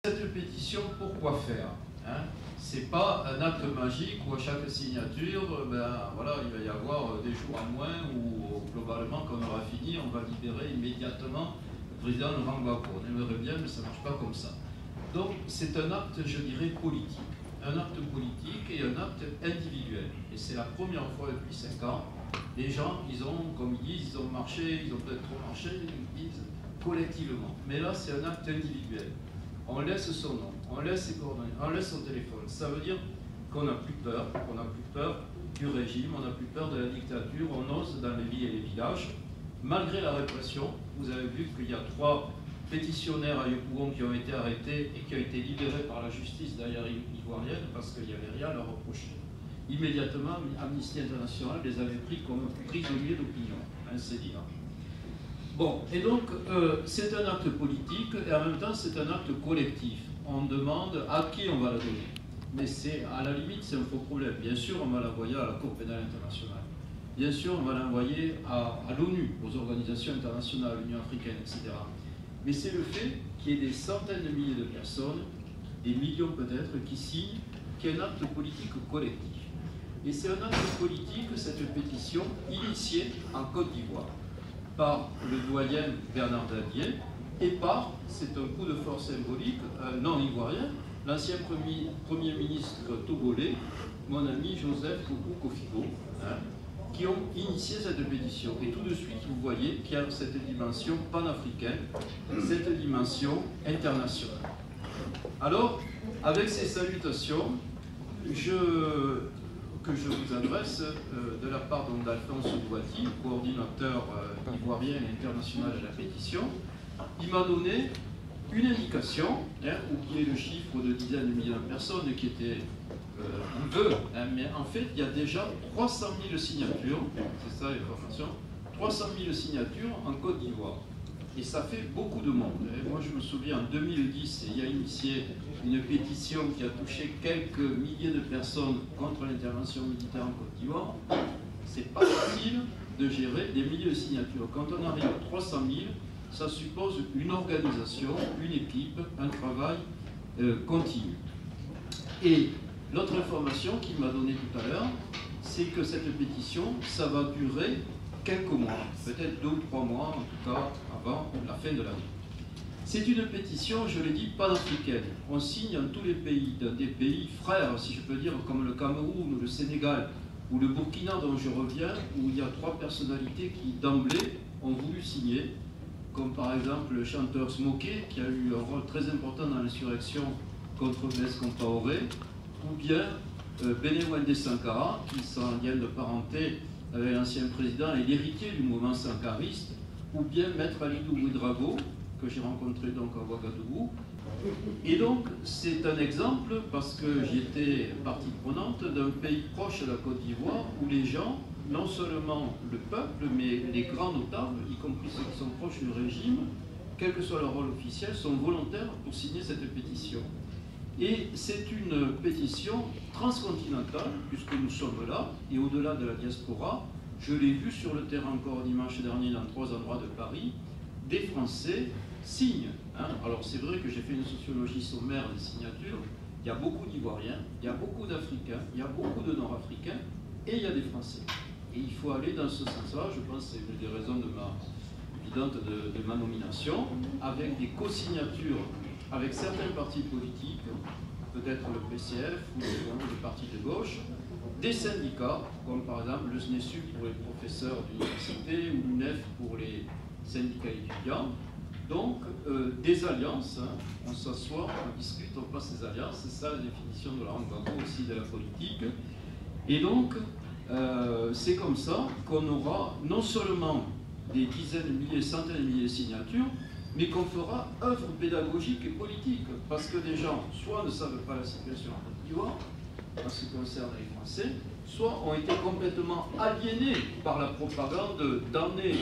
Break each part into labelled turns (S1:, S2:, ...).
S1: Cette pétition, pourquoi faire, hein? C'est pas un acte magique où à chaque signature, voilà, il va y avoir des jours en moins où globalement, quand on aura fini, on va libérer immédiatement le président Laurent Gbagbo. On aimerait bien, mais ça ne marche pas comme ça. Donc c'est un acte, je dirais, politique. Un acte politique et un acte individuel. Et c'est la première fois depuis 5 ans. Les gens, ils ont, comme ils disent, ils ont marché, ils ont peut-être trop marché, ils disent collectivement. Mais là, c'est un acte individuel. On laisse son nom, on laisse ses coordonnées, on laisse son téléphone. Ça veut dire qu'on n'a plus peur, du régime, on n'a plus peur de la dictature, on ose dans les villes et les villages. Malgré la répression, vous avez vu qu'il y a 3 pétitionnaires à Yopougon qui ont été arrêtés et qui ont été libérés par la justice d'ailleurs ivoirienne parce qu'il n'y avait rien à leur reprocher. Immédiatement, Amnesty International les avait pris comme prisonniers d'opinion, hein, c'est dire. Bon, et donc c'est un acte politique et en même temps c'est un acte collectif. On demande à qui on va la donner. Mais c'est à la limite c'est un faux problème. Bien sûr on va l'envoyer à la Cour pénale internationale. Bien sûr on va l'envoyer à l'ONU, aux organisations internationales, l'Union africaine, etc. Mais c'est le fait qu'il y ait des centaines de milliers de personnes, des millions peut-être, qui signent qu'il y a un acte politique collectif. Et c'est un acte politique, cette pétition, initiée en Côte d'Ivoire par le doyen Bernard Dadier et par, c'est un coup de force symbolique, non ivoirien, l'ancien premier ministre togolais, mon ami Joseph Koukou-Kofigo, hein, qui ont initié cette pétition. Et tout de suite, vous voyez qu'il y a cette dimension panafricaine, cette dimension internationale. Alors, avec ces salutations, que je vous adresse de la part d'Alphonse Douati, coordinateur ivoirien et international de la pétition. Il m'a donné une indication, hein, où il y a le chiffre de dizaines de millions de personnes qui étaient il veut, hein, mais en fait il y a déjà 300 000 signatures, c'est ça l'information, 300 000 signatures en Côte d'Ivoire. Et ça fait beaucoup de monde. Et moi, je me souviens, en 2010, il y a initié une pétition qui a touché quelques milliers de personnes contre l'intervention militaire en Côte d'Ivoire. C'est pas facile de gérer des milliers de signatures. Quand on arrive à 300 000, ça suppose une organisation, une équipe, un travail continu. Et l'autre information qu'il m'a donnée tout à l'heure, c'est que cette pétition, ça va durer quelques mois, peut-être 2 ou 3 mois, en tout cas avant la fin de l'année. C'est une pétition, je l'ai dit, panafricaine. On signe dans tous les pays, dans des pays frères, si je peux dire, comme le Cameroun ou le Sénégal, ou le Burkina dont je reviens, où il y a 3 personnalités qui, d'emblée, ont voulu signer, comme par exemple le chanteur Smoké, qui a eu un rôle très important dans l'insurrection contre Blaise Compaoré, ou bien Béné Sankara, qui sont en lien de parenté avec l'ancien président et l'héritier du mouvement sankariste, ou bien Maître Alidou Ouedraogo, que j'ai rencontré donc à Ouagadougou. Et donc, c'est un exemple, parce que j'étais partie prenante d'un pays proche de la Côte d'Ivoire, où les gens, non seulement le peuple, mais les grands notables, y compris ceux qui sont proches du régime, quel que soit leur rôle officiel, sont volontaires pour signer cette pétition. Et c'est une pétition transcontinentale, puisque nous sommes là, et au-delà de la diaspora, je l'ai vu sur le terrain encore dimanche dernier dans 3 endroits de Paris, des Français signent. Hein. Alors c'est vrai que j'ai fait une sociologie sommaire des signatures, il y a beaucoup d'Ivoiriens, il y a beaucoup d'Africains, il y a beaucoup de Nord-Africains, et il y a des Français. Et il faut aller dans ce sens-là, je pense que c'est une des raisons évidentes de ma nomination, avec des co-signatures avec certains partis politiques, peut-être le PCF ou les partis de gauche, des syndicats, comme par exemple le SNESU pour les professeurs d'université ou l'UNEF pour les syndicats étudiants. Donc, des alliances, hein, on s'assoit, on discute, on passe des alliances, c'est ça la définition de Laurent Gbagbo aussi de la politique. Et donc, c'est comme ça qu'on aura non seulement des dizaines de milliers, centaines de milliers de signatures, mais qu'on fera œuvre pédagogique et politique, parce que des gens, soit ne savent pas la situation en Côte d'Ivoire, en ce qui concerne les Français, soit ont été complètement aliénés par la propagande d'années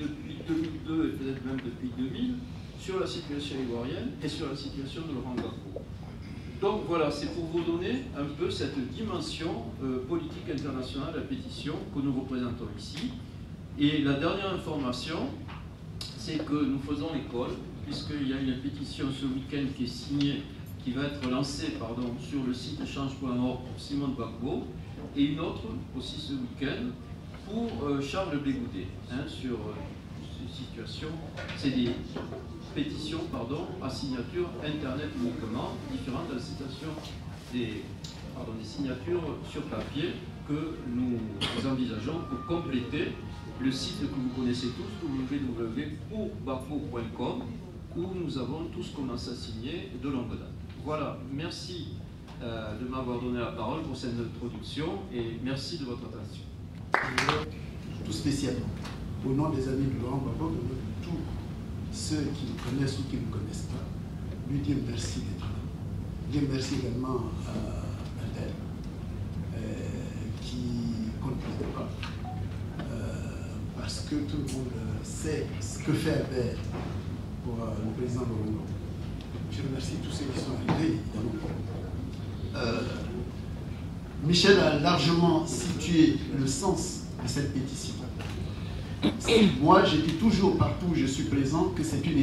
S1: depuis 2002 et peut-être même depuis 2000, sur la situation ivoirienne et sur la situation de Laurent Gbagbo. Donc voilà, c'est pour vous donner un peu cette dimension politique internationale, la pétition que nous représentons ici. Et la dernière information, c'est que nous faisons l'école, puisqu'il y a une pétition ce week-end qui est signée, qui va être lancée sur le site change.org pour Simone Gbagbo, et une autre aussi ce week-end pour Charles Blé Goudé, sur cette situation. C'est des pétitions à signature internet uniquement, différentes de la citation des signatures sur papier que nous envisageons pour compléter le site que vous connaissez tous, www.gbagbo.com, où nous avons tous commencé à signer de longue date. Voilà, merci de m'avoir donné la parole pour cette introduction et merci de votre attention.
S2: Tout spécialement, au nom des amis de Laurent Gbagbo, de tous ceux qui le connaissent ou qui ne le connaissent pas, lui dire merci d'être là. Dire merci également à Adèle, qui compte pas, parce que tout le monde sait ce que fait Albert pour le président Laurent Gbagbo. Je remercie tous ceux qui sont arrivés, évidemment. Michel a largement situé le sens de cette pétition. Moi, je dis toujours partout où je suis présent que c'est une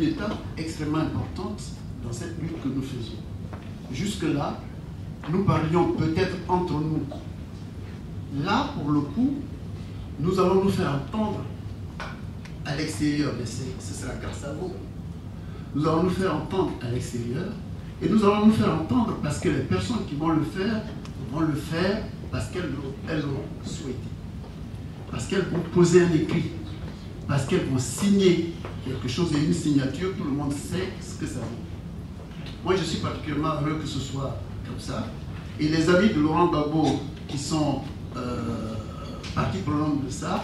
S2: étape extrêmement importante dans cette lutte que nous faisions. Jusque-là, nous parlions peut-être entre nous. Là, pour le coup, nous allons nous faire entendre à l'extérieur, mais ce sera grâce à vous. Nous allons nous faire entendre à l'extérieur et nous allons nous faire entendre parce que les personnes qui vont le faire parce qu'elles l'ont souhaité. Parce qu'elles vont poser un écrit, parce qu'elles vont signer quelque chose et une signature, tout le monde sait ce que ça vaut. Moi, je suis particulièrement heureux que ce soit comme ça. Et les amis de Laurent Gbagbo qui sont partie prenante de ça,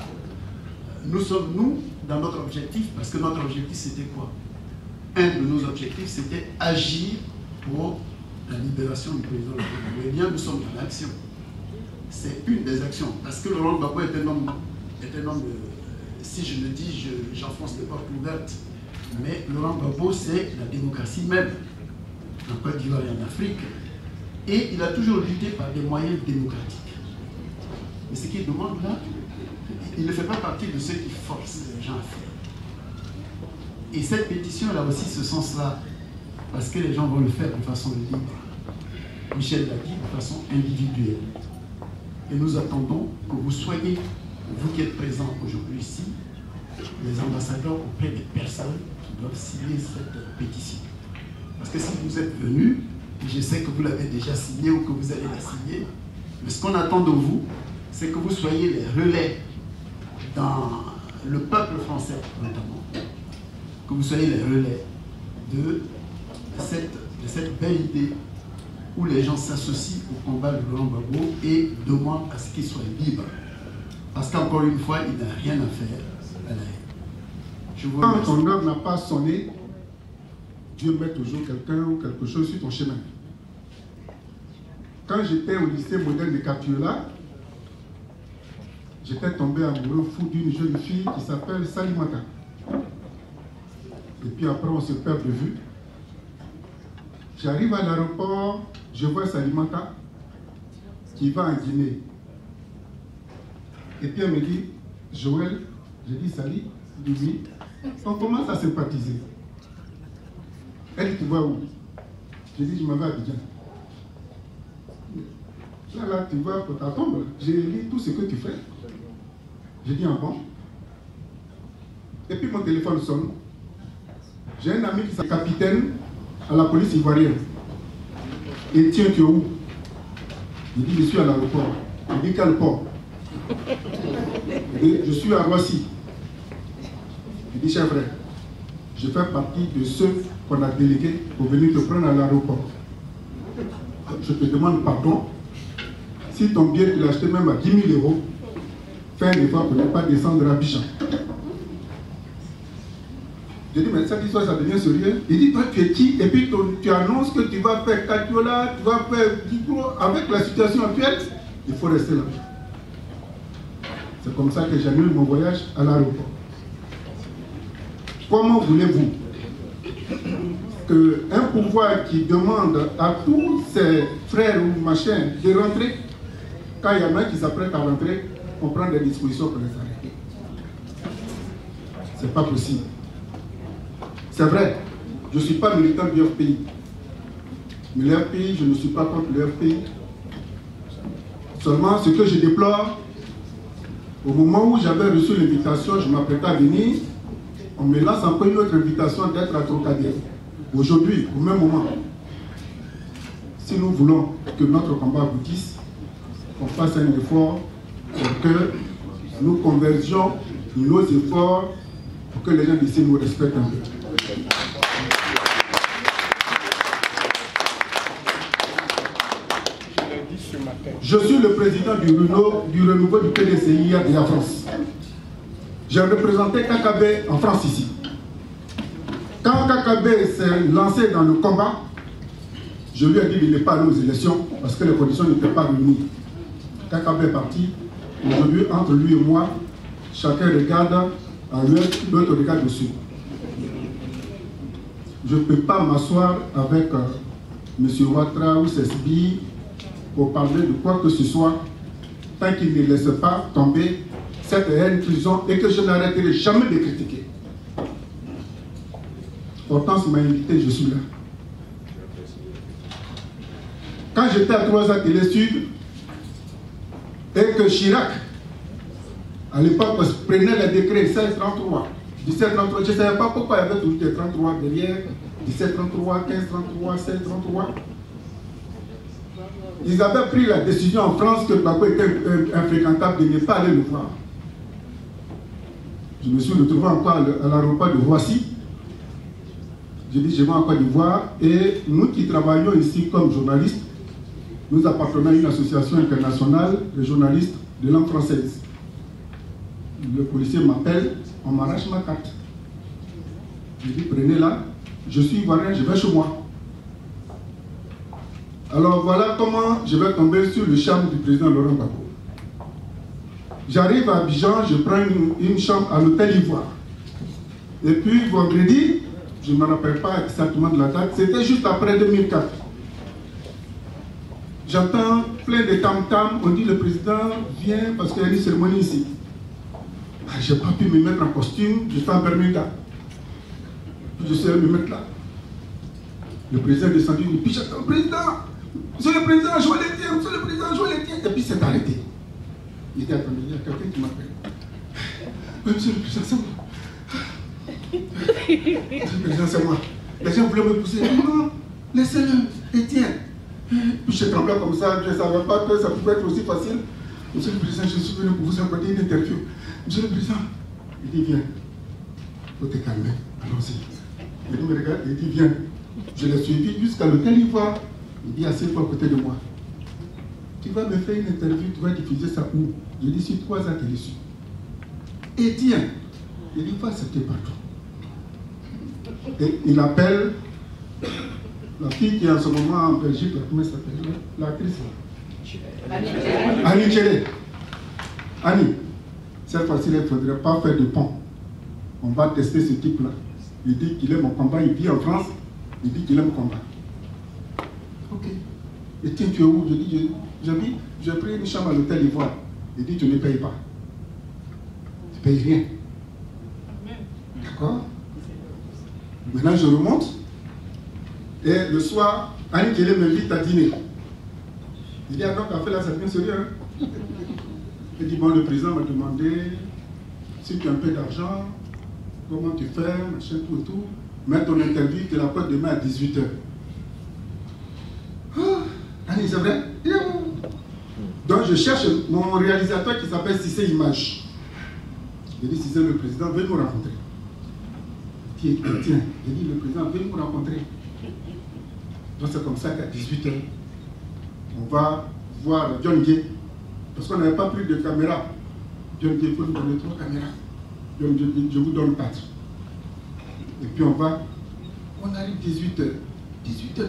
S2: nous sommes, dans notre objectif, parce que notre objectif, c'était quoi? Un de nos objectifs, c'était agir pour la libération du président de la République. Eh bien, nous sommes dans l'action. C'est une des actions. Parce que Laurent Gbagbo est un homme si je le dis, j'enfonce les portes ouvertes. Mais Laurent Gbagbo, c'est la démocratie même, en Côte d'Ivoire et en Afrique. Et il a toujours lutté par des moyens démocratiques. Mais ce qu'il demande là, il ne fait pas partie de ceux qui forcent les gens à faire. Et cette pétition, elle a aussi ce sens-là, parce que les gens vont le faire de façon libre. Michel l'a dit, de façon individuelle. Et nous attendons que vous soyez, vous qui êtes présents aujourd'hui ici, les ambassadeurs auprès des personnes qui doivent signer cette pétition. Parce que si vous êtes venus, et je sais que vous l'avez déjà signée ou que vous allez la signer, mais ce qu'on attend de vous, c'est que vous soyez les relais dans le peuple français, notamment, que vous soyez les relais de cette belle idée où les gens s'associent au combat de Laurent Gbagbo et demandent à ce qu'il soit libre. Parce qu'encore une fois, il n'a rien à faire à la haine.
S3: Quand ton heure n'a pas sonné, Dieu met toujours quelqu'un ou quelque chose sur ton chemin. Quand j'étais au lycée moderne de Capiola, j'étais tombé amoureux fou d'une jeune fille qui s'appelle Salimata. Et puis après, on se perd de vue. J'arrive à l'aéroport, je vois Salimata qui va en Guinée. Et puis elle me dit, Joël, je dis Sali, il dit oui. On commence à sympathiser. Elle dit, tu vas où? Je dis, je m'en vais à Abidjan. Là, tu vas pour ta tombe. J'ai lu tout ce que tu fais. J'ai dit, ah bon? Et puis mon téléphone sonne. J'ai un ami qui est capitaine à la police ivoirienne. Et tiens, tu es où? Il dit, je suis à l'aéroport. Il dit, quel port? Et je suis à Roissy. Il dit, cher frère, je fais partie de ceux qu'on a délégués pour venir te prendre à l'aéroport. Je te demande pardon. Si ton billet, tu l'as acheté même à 10 000 €, fais un effort pour ne pas descendre à Abidjan. Je dis, mais cette histoire, ça devient sérieux. Il dit, toi, tu es qui? Et puis tu annonces que tu vas faire Catiola, tu vas faire Dipro. Avec la situation actuelle, il faut rester là. C'est comme ça que j'annule mon voyage à l'aéroport. Comment voulez-vous qu'un pouvoir qui demande à tous ses frères ou machins de rentrer, quand il y en a qui s'apprêtent à rentrer, on prend des dispositions pour les arrêter? c'est pas possible. C'est vrai, je ne suis pas militant du FPI. Mais le FPI, je ne suis pas contre le FPI. Seulement, ce que je déplore, au moment où j'avais reçu l'invitation, je m'apprêtais à venir, on me lance encore une autre invitation d'être à Trocadéro. Aujourd'hui, au même moment, si nous voulons que notre combat aboutisse, on fasse un effort pour que nous convergions nos efforts pour que les gens d'ici nous respectent un peu. Je suis le président du renouveau du PDCI de la France. J'ai représenté KKB en France ici. Quand KKB s'est lancé dans le combat, je lui ai dit qu'il n'est pas allé aux élections parce que les conditions n'étaient pas réunies. KKB est parti. Aujourd'hui, entre lui et moi, chacun regarde à l'autre regarde dessus. Je ne peux pas m'asseoir avec M. Ouattara ou Sesbi pour parler de quoi que ce soit tant qu'il ne laisse pas tomber cette haine qu'ils ont et que je n'arrêterai jamais de critiquer. Hortense m'a invité, je suis là. Quand j'étais à 3 ans Télé Sud et que Chirac, à l'époque, prenait les décrets 1633, 1733, je ne savais pas pourquoi il y avait toujours des 33 derrière, 1733, 1533, 1633. Ils avaient pris la décision en France que Gbagbo était infréquentable de ne pas aller le voir. Je me suis retrouvé encore à l'aéroport de Roissy. J'ai dit, je vais en Côte d'Ivoire. Et nous qui travaillons ici comme journalistes, nous appartenons à une association internationale de journalistes de langue française. Le policier m'appelle, on m'arrache ma carte. Je dis, prenez-la, je suis ivoirien, je vais chez moi. Alors voilà comment je vais tomber sur le charme du président Laurent Gbagbo. J'arrive à Abidjan, je prends une chambre à l'hôtel Ivoire. Et puis vendredi, je ne me rappelle pas exactement de la date, c'était juste après 2004. J'entends plein de tam-tam, on dit le président vient parce qu'il y a une cérémonie ici. Je n'ai pas pu me mettre en costume, j'étais en Bermuda. Je suis allé me mettre là. Le président est descendu, il dit, puis j'attends le président. Monsieur le président, jouez les tiens, monsieur le président, jouez les tiens. Et puis c'est arrêté. Il était attendu, il y a quelqu'un qui m'appelle. Oui, monsieur le président, c'est moi. Monsieur le président, c'est moi. Les gens voulaient me pousser. Non, laissez-le, Étienne. Puis je tremblais comme ça, je ne savais pas que ça pouvait être aussi facile. Monsieur le président, je suis venu pour vous accorder une interview. Monsieur le président, il dit, viens. Il faut te calmer, allons-y. Il me regarde, il dit, viens. Je l'ai suivi jusqu'à l'hôtel Ivoire. Il dit, assieds-toi à côté de moi. Tu vas me faire une interview, tu vas diffuser ça où? Je dis, sur 3 ans, tu es dessus. Et tiens, il dit, il faut accepter partout. Et il appelle la fille qui est en ce moment en Belgique, comment elle s'appelle? L'actrice. Annie Tchélé. Annie, cette fois-ci, il ne faudrait pas faire de pont. On va tester ce type-là. Il dit qu'il aime mon combat, il vit en France, il dit qu'il aime le combat. Ok. Et tiens, tu es où? Je dis, j'ai pris une chambre à l'hôtel Ivoire. Il dit, tu ne payes pas. Tu ne payes rien. D'accord? Maintenant, je remonte. Et le soir, Annie Tchélé m'invite à dîner. Il dit, ah donc, en fait, là, ça devient sérieux. Hein? Il dit, bon, le président m'a demandé si tu as un peu d'argent, comment tu fais, machin, tout et tout. Mets ton interview, que la porte demain à 18h. Oh, Annie, c'est vrai? Donc, je cherche mon réalisateur qui s'appelle Cissé Image. Il dit, Cissé, le président veut nous rencontrer. Tiens, il dit, le président veut nous rencontrer. Donc, c'est comme ça qu'à 18h, on va voir John Gay. Parce qu'on n'avait pas plus de caméras. John Gay, il faut nous donner 3 caméras. John Gay dit, je vous donne 4. Et puis on arrive 18h, 18h30,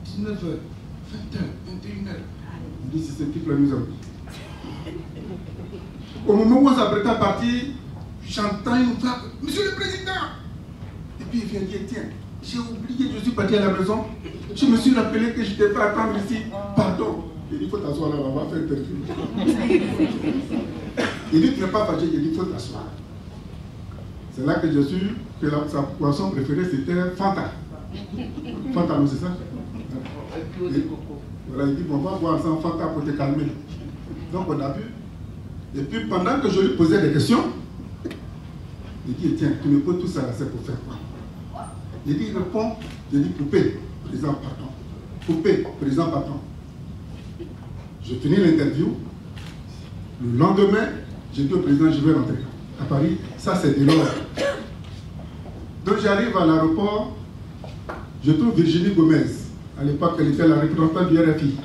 S3: 19h, 20h, 21h. On dit, c'est ce type-là nous avons. Au moment où on s'apprête à partir, j'entends une voix, monsieur le président. Et puis il vient dire, tiens, j'ai oublié, je suis parti à la maison. Je me suis rappelé que je ne devais pas attendre ici. Pardon. Il dit, il faut t'asseoir là, on va faire interview. Il dit, tu n'es pas fâché, il dit, il faut t'asseoir. C'est là que j'ai su que sa boisson préférée c'était Fanta. Fanta, non, c'est ça? Voilà, il dit, bon, on va boire ensemble Fanta pour te calmer. Donc on a vu. Et puis pendant que je lui posais des questions, il dit, tiens, tu me poses tout ça, c'est pour faire quoi? Il dit, il répond, je dis, poupée, président, pardon. Poupée, président, pardon. Je finis l'interview. Le lendemain, j'ai dit au président, je vais rentrer à Paris. Ça, c'est de l'ordre. Donc j'arrive à l'aéroport, je trouve Virginie Gomez. À l'époque, elle était la représentante du RFI.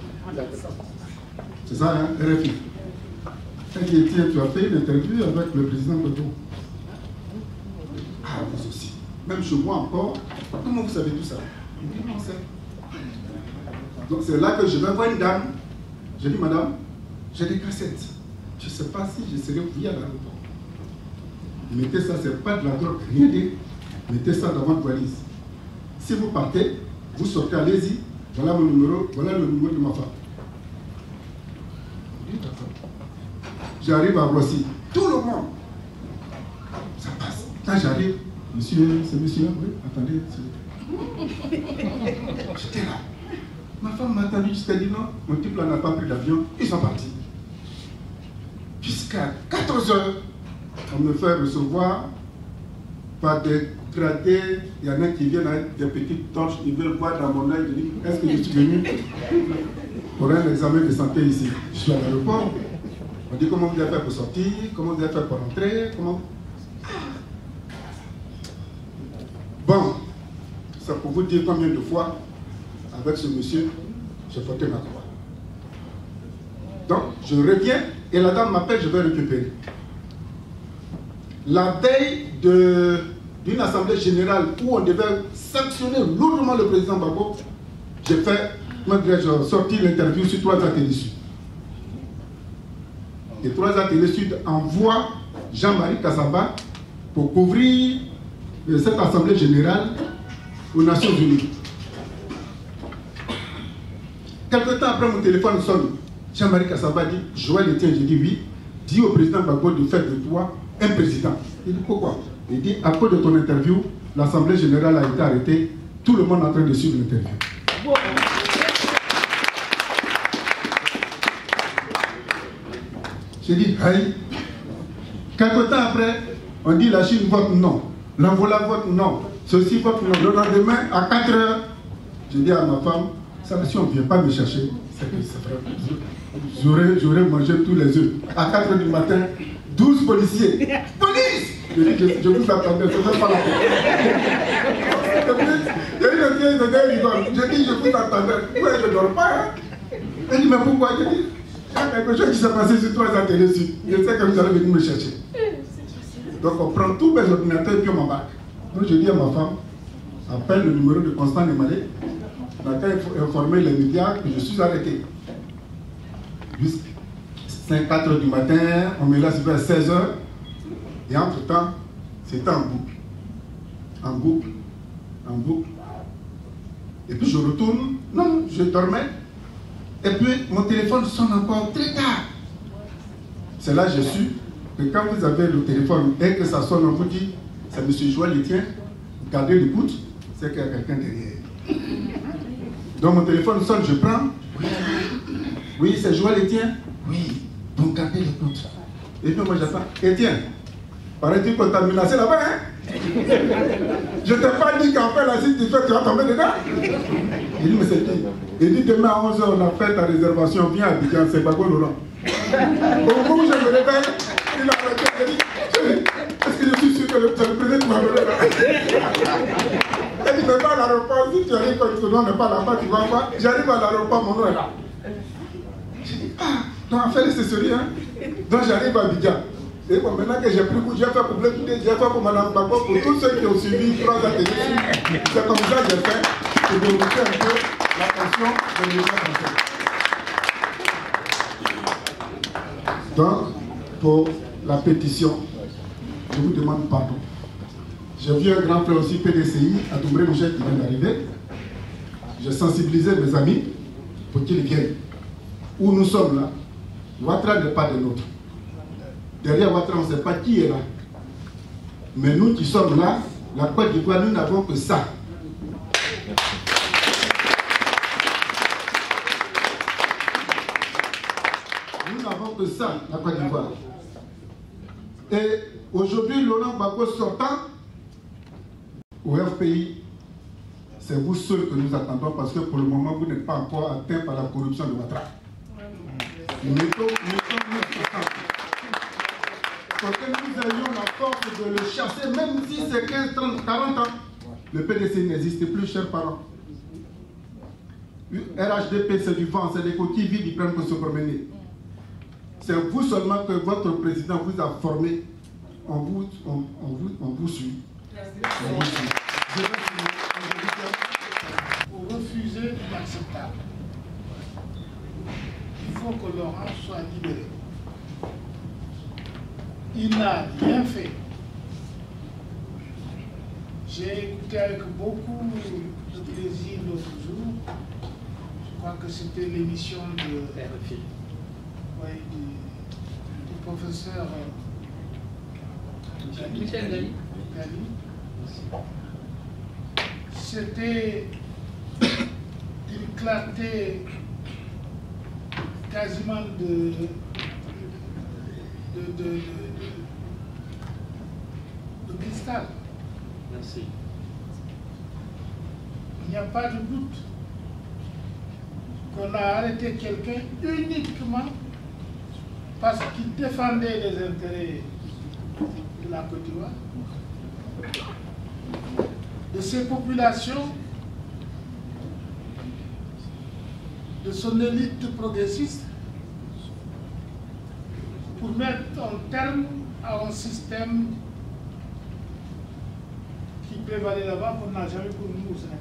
S3: C'est ça, hein, RFI. Elle dit, tiens, tu as fait une interview avec le président Godot. Ah, vous aussi. Même chez moi encore. Comment vous savez tout ça? Il dit, non, c'est. Donc c'est là que je vais voir une dame. Je dis, madame, j'ai des cassettes. Je ne sais pas si je serai oublié à l'aéroport. Mettez ça, c'est pas de la drogue, rien dit. Mettez ça dans votre valise. Si vous partez, vous sortez, allez-y. Voilà mon numéro, voilà le numéro de ma femme. J'arrive à Roissy. Tout le monde. Ça passe. Quand j'arrive, monsieur, c'est monsieur, oui, attendez. J'étais là. Ma femme m'a attendu jusqu'à dire non, mon type là n'a pas pris l'avion, ils sont partis. Jusqu'à 14 h, on me fait recevoir par des gradés. Il y en a qui viennent avec des petites torches, ils veulent voir dans mon œil. Je dis, est-ce que je suis venu pour un examen de santé ici? Je suis à l'aéroport. On dit comment vous avez fait pour sortir, comment vous avez fait pour rentrer, comment. Bon, c'est pour vous dire combien de fois, avec ce monsieur, j'ai porté ma croix. Donc, je reviens et la dame m'appelle, je vais récupérer. La veille d'une assemblée générale où on devait sanctionner lourdement le président Gbagbo, j'ai fait, sorti l'interview sur 3A Télé Sud. Et 3A Télé Sud envoie Jean-Marie Kassaba pour couvrir cette assemblée générale aux Nations Unies. Quelque temps après, mon téléphone sonne. Jean-Marie Kassaba dit, Joël Etienne, j'ai dit oui, dis au président Gbagbo de faire de toi un président. Il dit pourquoi? Il dit, à cause de ton interview, l'assemblée générale a été arrêtée, tout le monde est en train de suivre l'interview. J'ai dit, aïe. Quelque temps après, on dit la Chine vote non, l'Angola vote non, ceci vote non. Le lendemain, à 4 h, je dis à ma femme, ça, si on ne vient pas me chercher, c'est que c'est vrai. J'aurais mangé tous les œufs. À 4 h du matin, 12 policiers. Police! Je dis, je vous attendais, je ne fais pas la peine. Je dis, je vous attendais. Ouais, je ne dors pas. Hein? Elle dit, mais pourquoi? Je dis, il y a quelque chose qui s'est passé sur 3A Télé Sud. Je sais que vous allez venir me chercher. Donc on prend tous mes ordinateurs et puis on m'embarque. Donc je dis à ma femme, appelle le numéro de Constant Nemalé, dans lequel il faut informer les médias que je suis arrêté. Jusqu'à 4 h du matin, on me laisse vers 16 h. Et entre-temps, c'était en boucle. En boucle. En boucle. Et puis je retourne. Non, je dormais. Et puis mon téléphone sonne encore très tard. C'est là que j'ai su que quand vous avez le téléphone et que ça sonne, on vous dit, c'est M. Joël Etienne, gardez l'écoute, c'est qu'il y a quelqu'un derrière. Donc mon téléphone sonne, je prends. Oui, c'est Joël Etienne. Oui, donc gardez l'écoute. Et puis moi j'attends. Etienne, paraît-il qu'on t'a menacé là-bas, hein? Je t'ai pas dit qu'en fait la suite du fait, tu vas tomber dedans. Il dit, mais c'est qui? Il dit, demain à 11 h, on a fait ta réservation, viens à Abidjan, c'est Gbagbo Laurent. Au moment où je me réveille, il a arrêté, il dit, est-ce que je suis sûr que le président m'a donné là? Elle dit, mais pas à l'aéroport, si tu arrives quand ton nom n'est pas là-bas, tu vas voir. J'arrive à l'aéroport, mon nom est là. J'ai dit, ah, donc en fait, c'est sérieux, hein? Donc j'arrive à Abidjan. Et bon, maintenant que j'ai pris goût, j'ai fait pour Blé, j'ai fait pour Mme Gbagbo, pour tous ceux qui ont suivi 3A Télé Sud. C'est comme ça que j'ai fait pour démontrer un peu l'attention de l'État français. Donc, pour la pétition, je vous demande pardon. J'ai vu un grand frère aussi, PDCI, à Doumbé Mouchet, qui vient d'arriver. J'ai sensibilisé mes amis pour qu'ils viennent. Où nous sommes là, Ouattara n'est pas de nôtre. Derrière Ouattara, on ne sait pas qui est là. Mais nous qui sommes là, la Côte d'Ivoire, nous n'avons que ça. Nous n'avons que ça, la Côte d'Ivoire. Et aujourd'hui, Laurent Gbagbo sortant au RPI, c'est vous seuls que nous attendons parce que pour le moment, vous n'êtes pas encore atteint par la corruption de Ouattara. Mettons pour que nous ayons la force de le chasser, même si c'est 15, 30, 40 ans, le PDC n'existe plus, chers parents. RHDP, c'est du vent, c'est des coquilles vides, ils prennent pour se promener. C'est vous seulement que votre président vous a formé. On vous suit.
S4: Pour refuser l'inacceptable, il faut que Laurent soit libéré. Il n'a rien fait. J'ai écouté avec beaucoup de plaisir l'autre jour. Je crois que c'était l'émission du professeur
S5: Michel Dali.
S4: C'était une clarté quasiment de cristal.
S1: Merci.
S4: Il n'y a pas de doute qu'on a arrêté quelqu'un uniquement parce qu'il défendait les intérêts de la Côte d'Ivoire, de ses populations, de son élite progressiste, pour mettre un terme à un système qui prévalait là-bas qu'on n'a jamais pour nous au Sénégal.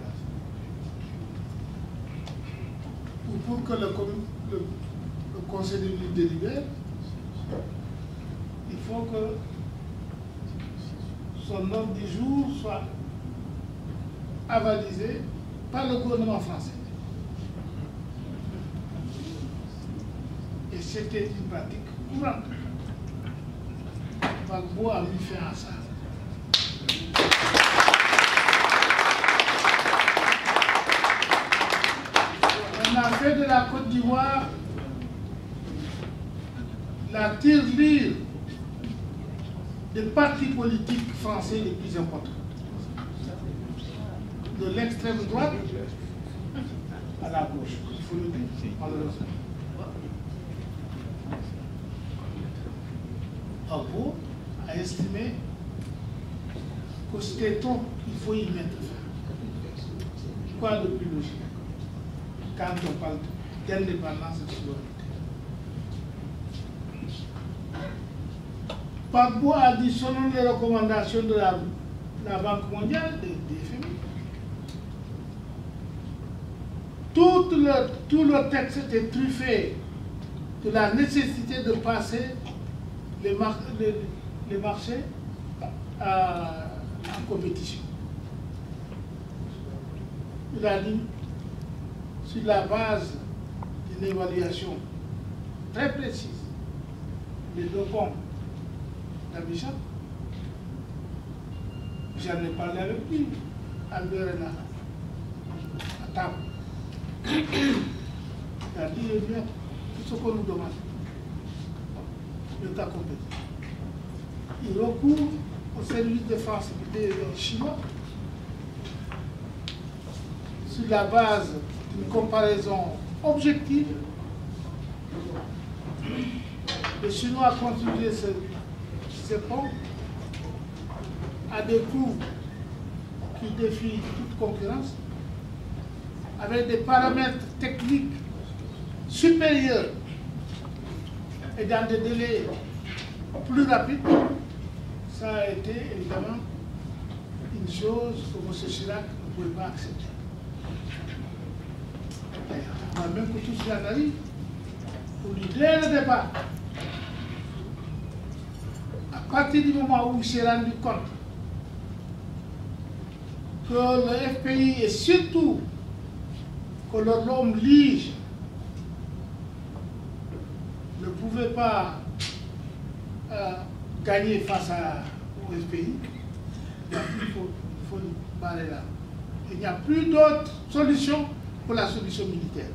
S4: Ou pour que le Conseil de l'île délibère, il faut que son ordre du jour soit avalisé par le gouvernement français. Et c'était une pratique courante. Gbagbo a mis fin à ça. On a fait de la Côte d'Ivoire la tirelire des partis politiques français les plus importants. De l'extrême droite à la gauche, il faut le dire, malheureusement. Gbagbo a estimé que c'était trop, il faut y mettre fin. Quoi de plus logique quand on parle d'indépendance et de souveraineté? Gbagbo a dit, selon les recommandations de la Banque mondiale, des FMI, tout le texte était truffé de la nécessité de passer les marchés en compétition. Il a dit, sur la base d'une évaluation très précise, les deux ponts d'Abidjan, j'en ai parlé avec lui, Albert Renard, à table. Il a dit, eh bien, tout ce qu'on nous demande, l'État compétent. Il recourt au service de défense des Chinois sur la base d'une comparaison objective. Les Chinois ont construit ces ponts à des coûts qui défient toute concurrence, avec des paramètres techniques supérieurs et dans des délais plus rapides. Ça a été évidemment une chose que M. Chirac ne pouvait pas accepter. On a même que tout cela arrive pour lui, dès le départ, à partir du moment où il s'est rendu compte que le FPI et surtout que l'homme lige ne pouvait pas gagner face au FPI, il faut barrer là. Il n'y a plus d'autre solution pour la solution militaire.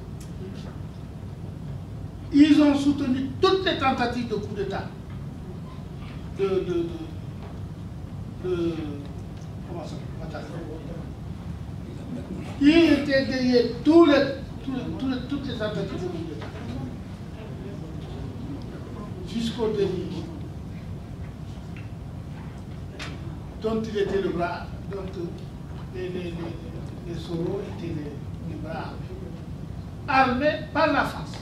S4: Ils ont soutenu toutes les tentatives de coup d'État comment ça s'appelle? Ils étaient derrière toutes les tentatives de coup d'État. Jusqu'au dernier, dont il était le bras, dont les Soro étaient les bras armés par la France.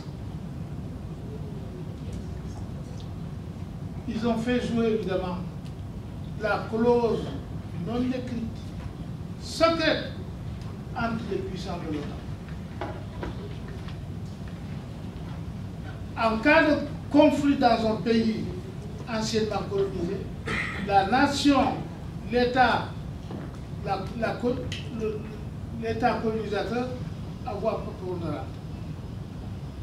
S4: Ils ont fait jouer évidemment la clause non écrite, secrète, entre les puissants de l'OTAN. En cas de conflit dans un pays anciennement colonisé, la nation, l'État, l'État colonisateur a voix préponderante.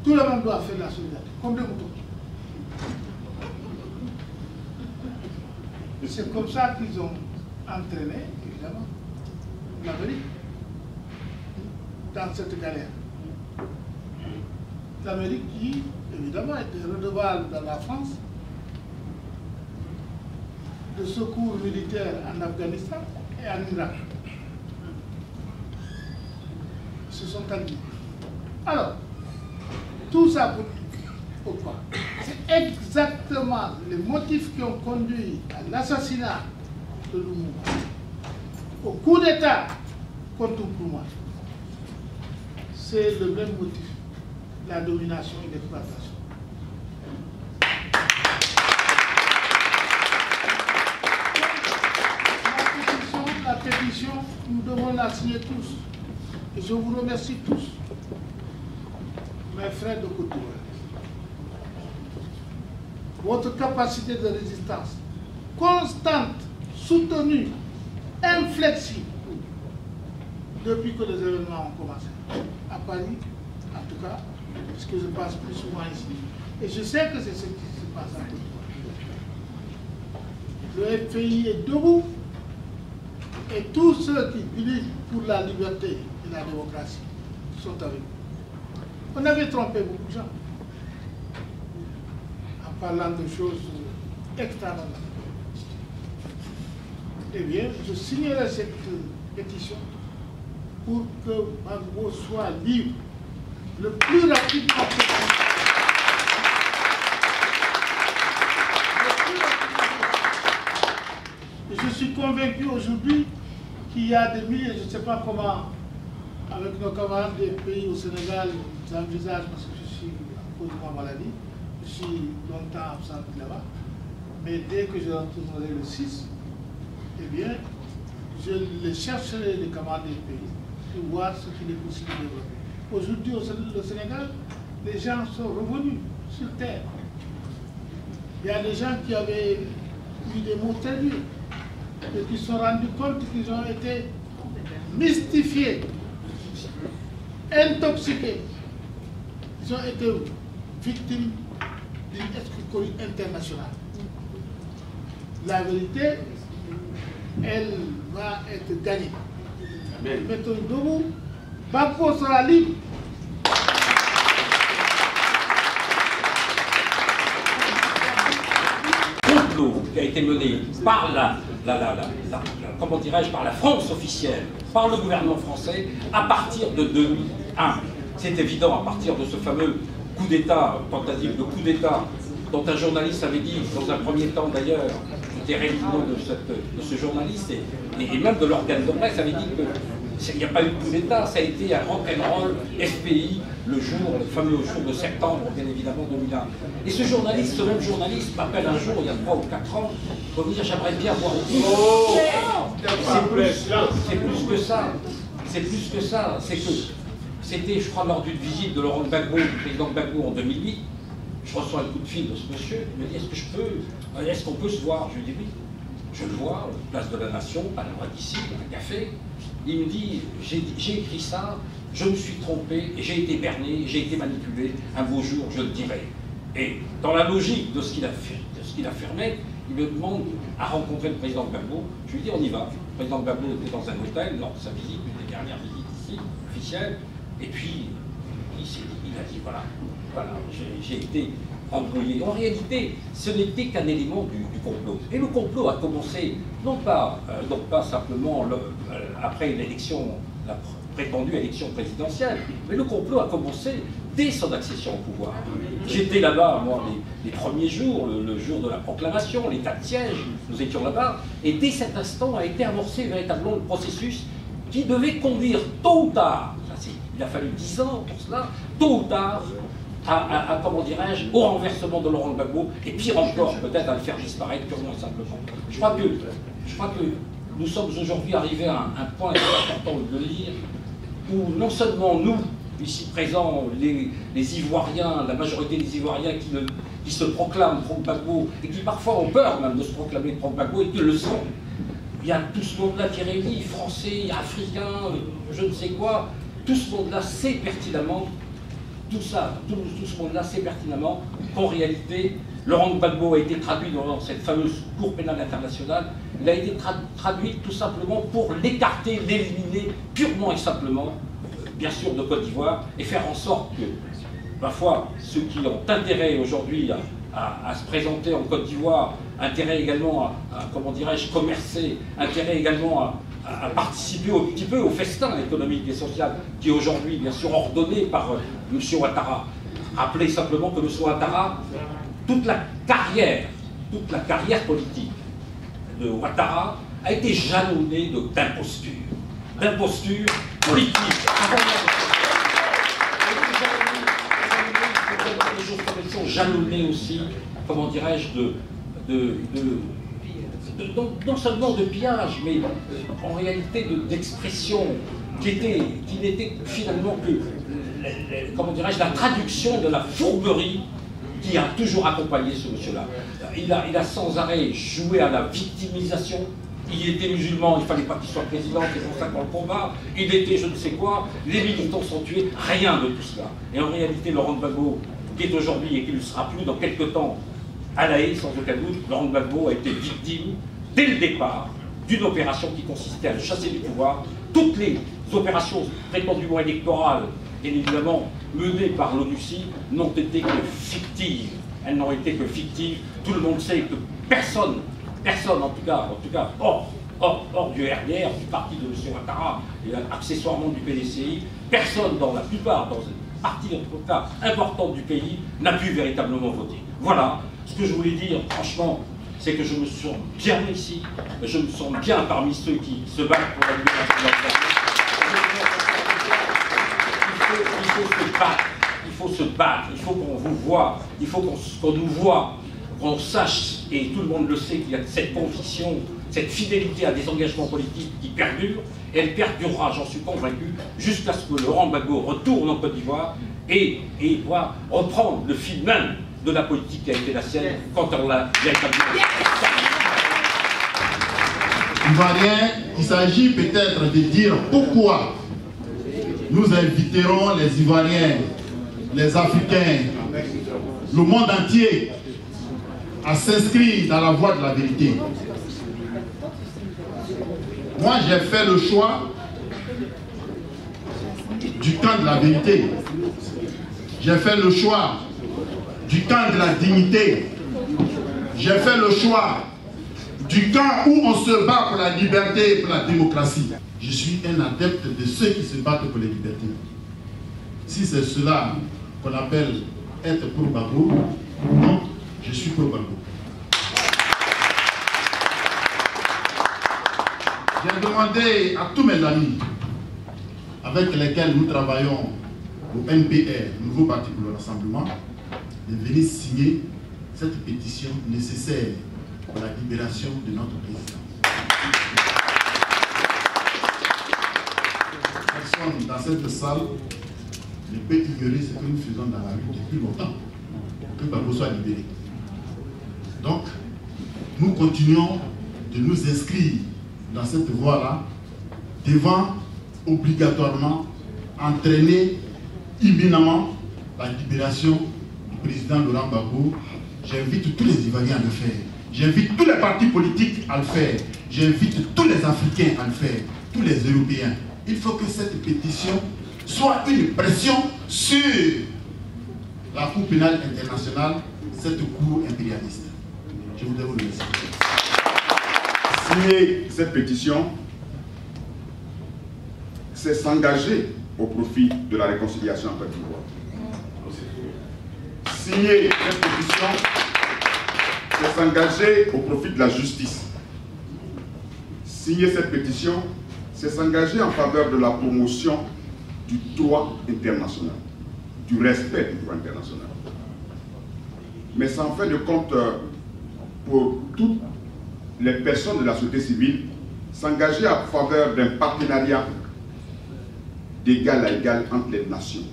S4: Tout le monde doit faire la solidarité, comme des moutons. C'est comme ça qu'ils ont entraîné, évidemment, l'Amérique dans cette galère. L'Amérique qui, évidemment, était redevable dans la France de secours militaires en Afghanistan et en Irak. Ils se sont alliés. Alors, tout ça pourquoi? C'est exactement les motifs qui ont conduit à l'assassinat de Lumumba, au coup d'État contre Nkrumah. C'est le même motif, la domination et l'exploitation. La pétition, nous devons la signer tous. Et je vous remercie tous, mes frères de Côte d'Ivoire. Votre capacité de résistance constante, soutenue, inflexible, depuis que les événements ont commencé. À Paris, en tout cas, puisque je passe plus souvent ici. Et je sais que c'est ce qui se passe en Côte d'Ivoire. Le FPI est debout, et tous ceux qui militent pour la liberté et la démocratie sont avec nous. On avait trompé beaucoup de gens en parlant de choses extraordinaires. Eh bien, je signerai cette pétition pour que Gbagbo soit libre le plus rapidement possible. Et je suis convaincu aujourd'hui qu'il y a des milliers, je ne sais pas comment, avec nos camarades des pays au Sénégal, j'envisage, parce que je suis à cause de ma maladie, je suis longtemps absent là-bas, mais dès que je retournerai le 6, eh bien, je les chercherai, les camarades des pays, pour voir ce qu'il est possible de développer. Aujourd'hui, au Sénégal, les gens sont revenus sur terre. Il y a des gens qui avaient eu des mots tendus et qui se sont rendus compte qu'ils ont été mystifiés, intoxiqués. Ils ont été victimes d'une escroquerie internationale. La vérité, elle va être gagnée. Mettons debout, Gbagbo sera libre.
S5: Complot qui a été mené par comment dirais-je, par la France officielle, par le gouvernement français, à partir de 2001. C'est évident, à partir de ce fameux coup d'État, tentative de coup d'État, dont un journaliste avait dit, dans un premier temps d'ailleurs, je tairai le nom de ce journaliste, et même de l'organe de presse, avait dit qu'il n'y a pas eu de coup d'État, ça a été un rock'n'roll FPI, le fameux jour de septembre, bien évidemment, 2001. Et ce même journaliste, m'appelle un jour, il y a 3 ou 4 ans, pour me dire, j'aimerais bien voir c'est plus que ça. C'est plus que ça. C'est que c'était, je crois, lors d'une visite de Laurent Gbagbo, du président Gbagbo en 2008. Je reçois un coup de fil de ce monsieur. Il me dit, est-ce qu'on peut se voir? Je lui dis oui. Je le vois, place de la Nation, pas loin d'ici, un café. Il me dit, j'ai écrit ça, je me suis trompé, et j'ai été berné, j'ai été manipulé, un beau jour, je le dirai. Et dans la logique de ce qu'il affirmait, il me demande à rencontrer le président Gbagbo. Je lui dis on y va. Le président Gbagbo était dans un hôtel lors de sa visite, une des dernières visites ici, officielle. Et puis, il a dit voilà, j'ai été embrouillé. En réalité, ce n'était qu'un élément du complot. Et le complot a commencé, non pas simplement après l'élection, la prétendue élection présidentielle, mais le complot a commencé dès son accession au pouvoir. J'étais là-bas, moi, les premiers jours, le jour de la proclamation, l'état de siège, nous étions là-bas, et dès cet instant a été amorcé véritablement le processus qui devait conduire tôt ou tard, il a fallu 10 ans pour cela, tôt ou tard, comment dirais-je, au renversement de Laurent Gbagbo, et pire encore, peut-être à le faire disparaître purement et simplement. Je crois que nous sommes aujourd'hui arrivés à un point important de le dire, où non seulement nous, ici présents, les Ivoiriens, la majorité des Ivoiriens qui se proclament pro-Gbagbo, et qui parfois ont peur même de se proclamer pro-Gbagbo, et qui le sont. Il y a tout ce monde-là qui est réuni, Français, Africains, je ne sais quoi, tout ce monde-là sait pertinemment, tout ce monde-là sait pertinemment qu'en réalité, Laurent Gbagbo a été traduit dans cette fameuse Cour pénale internationale. Il a été traduit tout simplement pour l'écarter, l'éliminer purement et simplement, bien sûr, de Côte d'Ivoire, et faire en sorte que, ma foi, ceux qui ont intérêt aujourd'hui à se présenter en Côte d'Ivoire, intérêt également à comment dirais-je, commercer, intérêt également à participer un petit peu au festin économique et social qui est aujourd'hui, bien sûr, ordonné par M. Ouattara. Rappelez simplement que M. Ouattara, toute la carrière politique de Ouattara a été jalonnée d'imposture politique. Les choses comme elles sont jalonnées aussi, comment dirais-je, non seulement de pillage, mais en réalité d'expression qui n'était finalement que, comment dirais-je, la traduction de la fourberie qui a toujours accompagné ce monsieur-là. Il a sans arrêt joué à la victimisation. Il était musulman, il ne fallait pas qu'il soit président, c'est pour ça qu'on le combat. Il était je ne sais quoi, les militants sont tués, rien de tout cela. Et en réalité, Laurent Gbagbo, qui est aujourd'hui et qui ne le sera plus dans quelques temps, à La Haye, sans aucun doute, Laurent Gbagbo a été victime, dès le départ, d'une opération qui consistait à le chasser du pouvoir. Toutes les opérations prétendument électorales, bien évidemment menées par l'ONUCI, n'ont été que fictives. Elles n'ont été que fictives. Tout le monde sait que personne en tout cas, hors du RDR, du parti de M. Ouattara, et accessoirement du PDCI, personne dans la plupart, dans une partie en tout cas importante du pays, n'a pu véritablement voter. Voilà, ce que je voulais dire, franchement, c'est que je me sens bien ici, je me sens bien parmi ceux qui se battent pour la libération de la France. Il faut se battre, il faut qu'on vous voie, il faut qu'on nous voie, qu'on sache, et tout le monde le sait, qu'il y a cette conviction, cette fidélité à des engagements politiques qui perdurent, et elle perdurera, j'en suis convaincu, jusqu'à ce que Laurent Gbagbo retourne en Côte d'Ivoire et voit reprendre le fil même de la politique qui a été la sienne quand on l'a véritablement.
S6: Ivoirien, il s'agit peut-être de dire pourquoi nous inviterons les Ivoiriens, les Africains, le monde entier à s'inscrire dans la voie de la vérité. Moi, j'ai fait le choix du camp de la vérité. J'ai fait le choix du camp de la dignité. J'ai fait le choix du camp où on se bat pour la liberté et pour la démocratie. Je suis un adepte de ceux qui se battent pour les libertés. Si c'est cela qu'on appelle être pour Gbagbo, non, je suis pour Gbagbo. J'ai demandé à tous mes amis avec lesquels nous travaillons au NPR, Nouveau Parti pour le Rassemblement, de venir signer cette pétition nécessaire pour la libération de notre président. Personne dans cette salle ne peut ignorer ce que nous faisons dans la rue depuis longtemps, pour que Gbagbo soit libéré. Donc, nous continuons de nous inscrire dans cette voie-là, devant obligatoirement entraîner imminemment la libération du président Laurent Gbagbo. J'invite tous les Ivoiriens à le faire. J'invite tous les partis politiques à le faire. J'invite tous les Africains à le faire, tous les Européens. Il faut que cette pétition soit une pression sur la Cour pénale internationale, cette Cour impérialiste. Je voudrais vous remercier.
S7: Signer cette pétition, c'est s'engager au profit de la réconciliation en Côte d'Ivoire. Signer cette pétition, c'est s'engager au profit de la justice. Signer cette pétition, c'est s'engager en faveur de la promotion du droit international, du respect du droit international. Mais c'est en fin de compte, pour toutes les personnes de la société civile, s'engager en faveur d'un partenariat d'égal à égal entre les nations,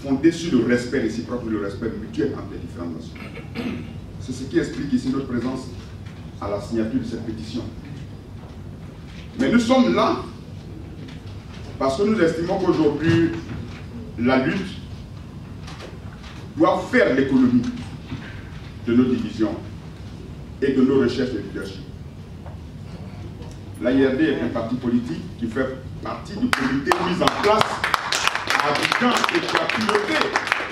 S7: fondé sur le respect réciproque et le respect mutuel entre les différentes nations. C'est ce qui explique ici notre présence à la signature de cette pétition. Mais nous sommes là parce que nous estimons qu'aujourd'hui, la lutte doit faire l'économie de nos divisions et de nos recherches de leadership. L'AIRD est un parti politique qui fait partie du comité mis en place à Abidjan et qui a piloté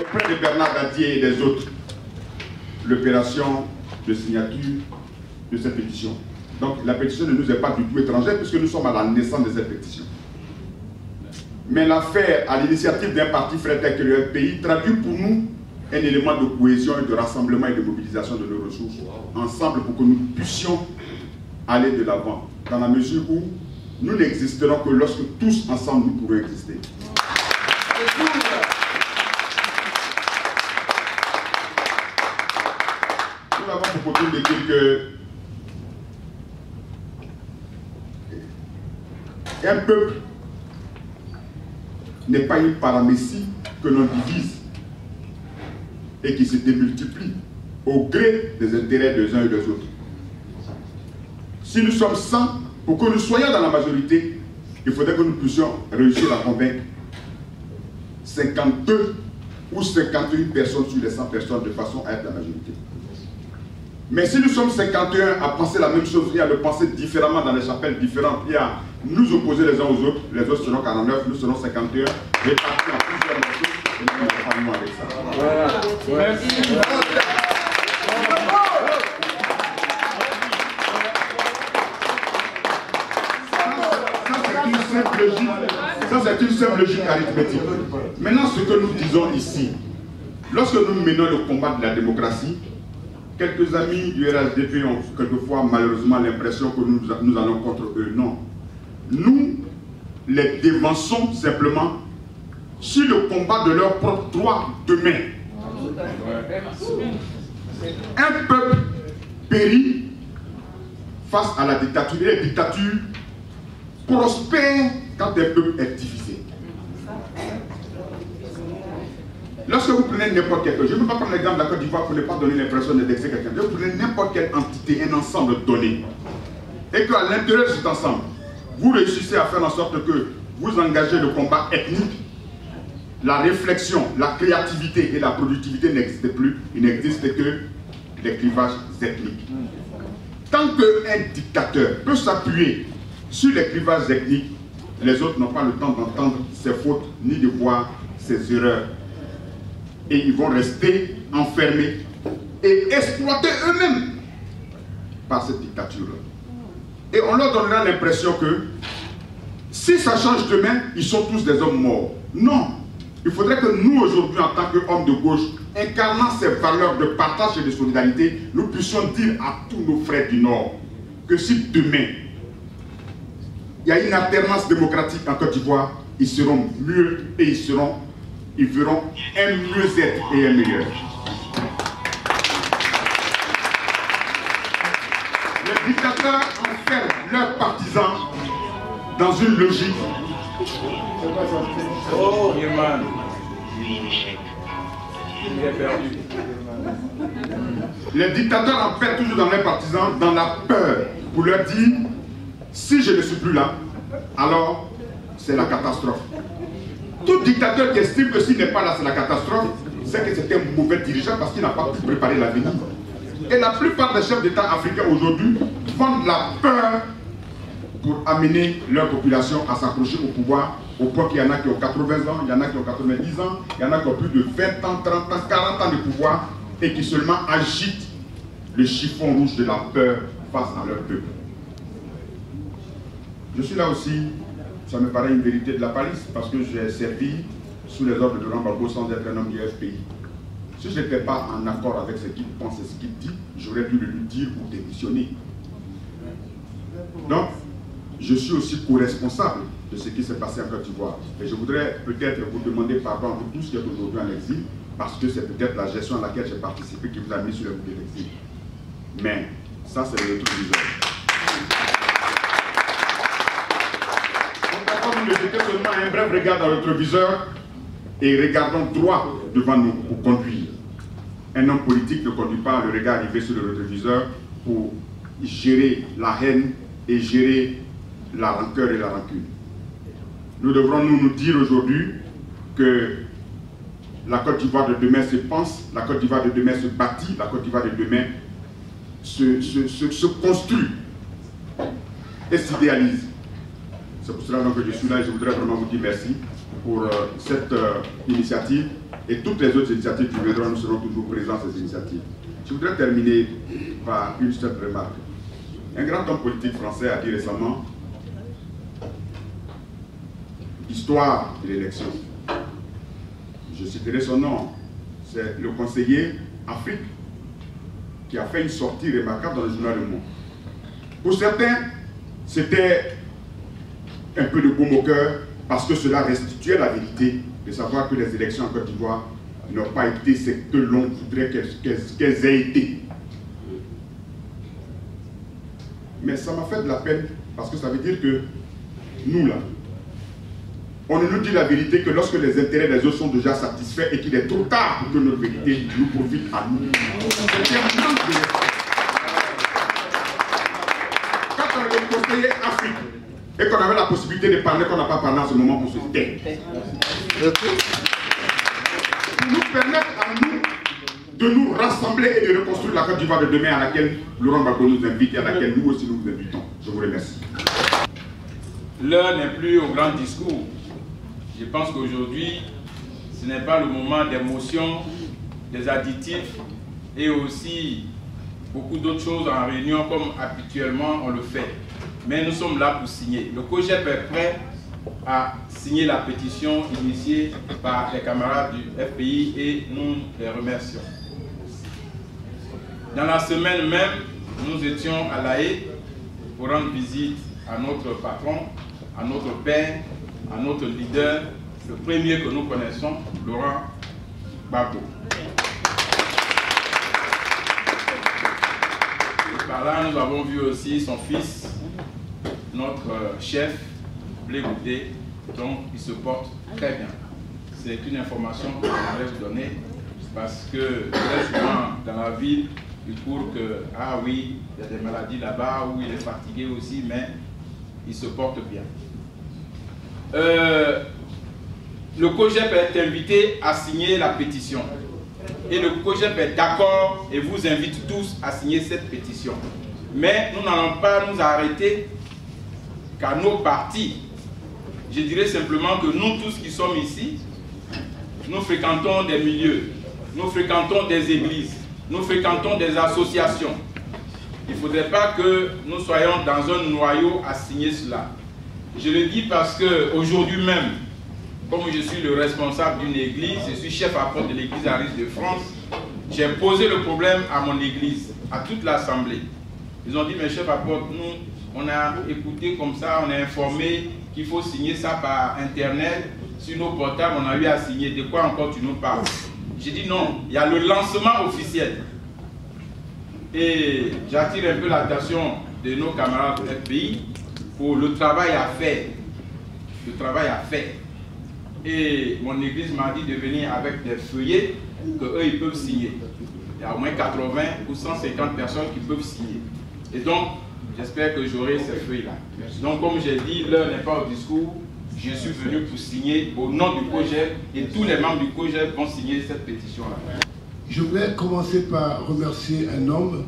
S7: auprès de Bernard Dadier et des autres l'opération de signature de cette pétition. Donc la pétition ne nous est pas du tout étrangère puisque nous sommes à la naissance de cette pétition. Mais l'affaire à l'initiative d'un parti frère que le pays traduit pour nous un élément de cohésion et de rassemblement et de mobilisation de nos ressources ensemble pour que nous puissions aller de l'avant dans la mesure où nous n'existerons que lorsque tous ensemble nous pourrons exister. Nous avons pour coutume de dire que un peuple n'est pas une paramécie que l'on divise et qui se démultiplie au gré des intérêts des uns et des autres. Si nous sommes 100, pour que nous soyons dans la majorité, il faudrait que nous puissions réussir à convaincre 52 ou 51 personnes sur les 100 personnes de façon à être la majorité. Mais si nous sommes 51 à penser la même chose et à le penser différemment dans les chapelles différentes et à nous opposer les uns aux autres, les autres seront 49, nous serons 51, répartis en plusieurs morceaux et nous nous avec ça.
S5: Voilà. Merci.
S7: Ça, c'est une simple logique arithmétique. Maintenant, ce que nous disons ici, lorsque nous menons le combat de la démocratie, quelques amis du RHDP ont quelquefois malheureusement l'impression que nous allons contre eux. Non. Nous les dévançons simplement sur le combat de leur propre droit demain. Un peuple périt face à la dictature. Et la dictature prospère quand un peuple est divisé. Lorsque vous prenez n'importe quel peuple, je ne peux pas prendre l'exemple de la Côte d'Ivoire pour ne pas donner l'impression d'indexer quelqu'un. Vous prenez n'importe quelle entité, un ensemble donné, et qu'à l'intérieur de cet ensemble, vous réussissez à faire en sorte que vous engagez le combat ethnique, la réflexion, la créativité et la productivité n'existent plus, il n'existe que les clivages ethniques. Tant qu'un dictateur peut s'appuyer sur les clivages ethniques, les autres n'ont pas le temps d'entendre ses fautes ni de voir ses erreurs. Et ils vont rester enfermés et exploités eux-mêmes par cette dictature-là. Et on leur donnera l'impression que si ça change demain, ils sont tous des hommes morts. Non. Il faudrait que nous, aujourd'hui, en tant qu'hommes de gauche, incarnant ces valeurs de partage et de solidarité, nous puissions dire à tous nos frères du Nord que si demain, il y a une alternance démocratique en Côte d'Ivoire, ils seront mieux et ils verront un mieux-être et un meilleur. Les dictateurs enferment leurs partisans dans une logique.
S5: Oh, Yéman. Il est perdu.
S7: Les dictateurs enferment toujours dans leurs partisans dans la peur pour leur dire si je ne suis plus là, alors c'est la catastrophe. Tout dictateur qui estime que s'il n'est pas là, c'est la catastrophe, c'est que c'est un mauvais dirigeant parce qu'il n'a pas pu préparer l'avenir. Et la plupart des chefs d'État africains aujourd'hui font de la peur pour amener leur population à s'accrocher au pouvoir, au point qu'il y en a qui ont 80 ans, il y en a qui ont 90 ans, il y en a qui ont plus de 20 ans, 30 ans, 40 ans de pouvoir et qui seulement agitent le chiffon rouge de la peur face à leur peuple. Je suis là aussi, ça me paraît une vérité de la palisse, parce que j'ai servi sous les ordres de Laurent Gbagbo sans être un homme du FPI. Si je n'étais pas en accord avec ce qu'il pense et ce qu'il dit, j'aurais dû le lui dire ou démissionner. Donc, je suis aussi co-responsable de ce qui s'est passé en Côte d'Ivoire. Et je voudrais peut-être vous demander pardon à vous tous qui êtes aujourd'hui en exil, parce que c'est peut-être la gestion à laquelle j'ai participé qui vous a mis sur le coup de l'exil. Mais ça, c'est le rétroviseur. Nous ne jetons seulement un bref regard dans le rétroviseur et regardons droit devant nous pour conduire. Un homme politique ne conduit pas le regard arrivé sur le rétroviseur pour gérer la haine et gérer la rancœur et la rancune. Nous devrons nous dire aujourd'hui que la Côte d'Ivoire de demain se pense, la Côte d'Ivoire de demain se bâtit, la Côte d'Ivoire de demain se construit et s'idéalise. C'est pour cela que je suis là et je voudrais vraiment vous dire merci pour cette initiative et toutes les autres initiatives qui viendront, nous serons toujours présents à ces initiatives. Je voudrais terminer par une seule remarque. Un grand homme politique français a dit récemment l'histoire de l'élection. Je citerai son nom, c'est le conseiller Afrique qui a fait une sortie remarquable dans le journal Le Monde. Pour certains, c'était un peu de baume au cœur parce que cela restituait la vérité de savoir que les élections en Côte d'Ivoire n'ont pas été ce que l'on voudrait qu'elles aient été. Mais ça m'a fait de la peine parce que ça veut dire que nous là, on ne nous dit la vérité que lorsque les intérêts des autres sont déjà satisfaits et qu'il est trop tard pour que notre vérité nous profite à nous. Quand on est conseiller Afrique et qu'on avait la possibilité de parler qu'on n'a pas parlé en ce moment pour se taire. Pour nous permettre à nous de nous rassembler et de reconstruire la Côte d'Ivoire de demain à laquelle Laurent Gbagbo nous invite et à laquelle nous aussi nous vous invitons. Je vous remercie.
S8: L'heure n'est plus au grand discours. Je pense qu'aujourd'hui, ce n'est pas le moment d'émotion, des additifs et aussi beaucoup d'autres choses en réunion comme habituellement on le fait. Mais nous sommes là pour signer. Le COJEP est prêt à signer la pétition initiée par les camarades du FPI et nous les remercions. Dans la semaine même, nous étions à La Haye pour rendre visite à notre patron, à notre père, à notre leader, le premier que nous connaissons, Laurent Gbagbo. Et par là, nous avons vu aussi son fils, notre chef, Blé Goudé, donc il se porte très bien. C'est une information que j'aimerais vous donner parce que très souvent dans la ville, il court que, ah oui, il y a des maladies là-bas, ou il est fatigué aussi, mais il se porte bien. Le COJEP est invité à signer la pétition. Et le COJEP est d'accord et vous invite tous à signer cette pétition. Mais nous n'allons pas nous arrêter qu'à nos partis. Je dirais simplement que nous tous qui sommes ici, nous fréquentons des milieux, nous fréquentons des églises, nous fréquentons des associations. Il ne faudrait pas que nous soyons dans un noyau à signer cela. Je le dis parce qu'aujourd'hui même, comme je suis le responsable d'une église, je suis chef apôtre de l'église Aris de France, j'ai posé le problème à mon église, à toute l'assemblée. Ils ont dit, mais chef apôtre, nous, on a écouté comme ça, on a informé qu'il faut signer ça par internet, sur nos portables, on a eu à signer. De quoi encore tu nous parles? J'ai dit non, il y a le lancement officiel. Et j'attire un peu l'attention de nos camarades du FPI pour le travail à faire. Le travail à faire. Et mon église m'a dit de venir avec des feuillets qu'eux ils peuvent signer. Il y a au moins 80 ou 150 personnes qui peuvent signer. Et donc, j'espère que j'aurai ces feuilles-là. Donc, comme j'ai dit, l'heure n'est pas au discours. Je suis venu pour signer au nom du COJEP et tous les membres du COJEP vont signer cette pétition-là.
S3: Je voulais commencer par remercier un homme,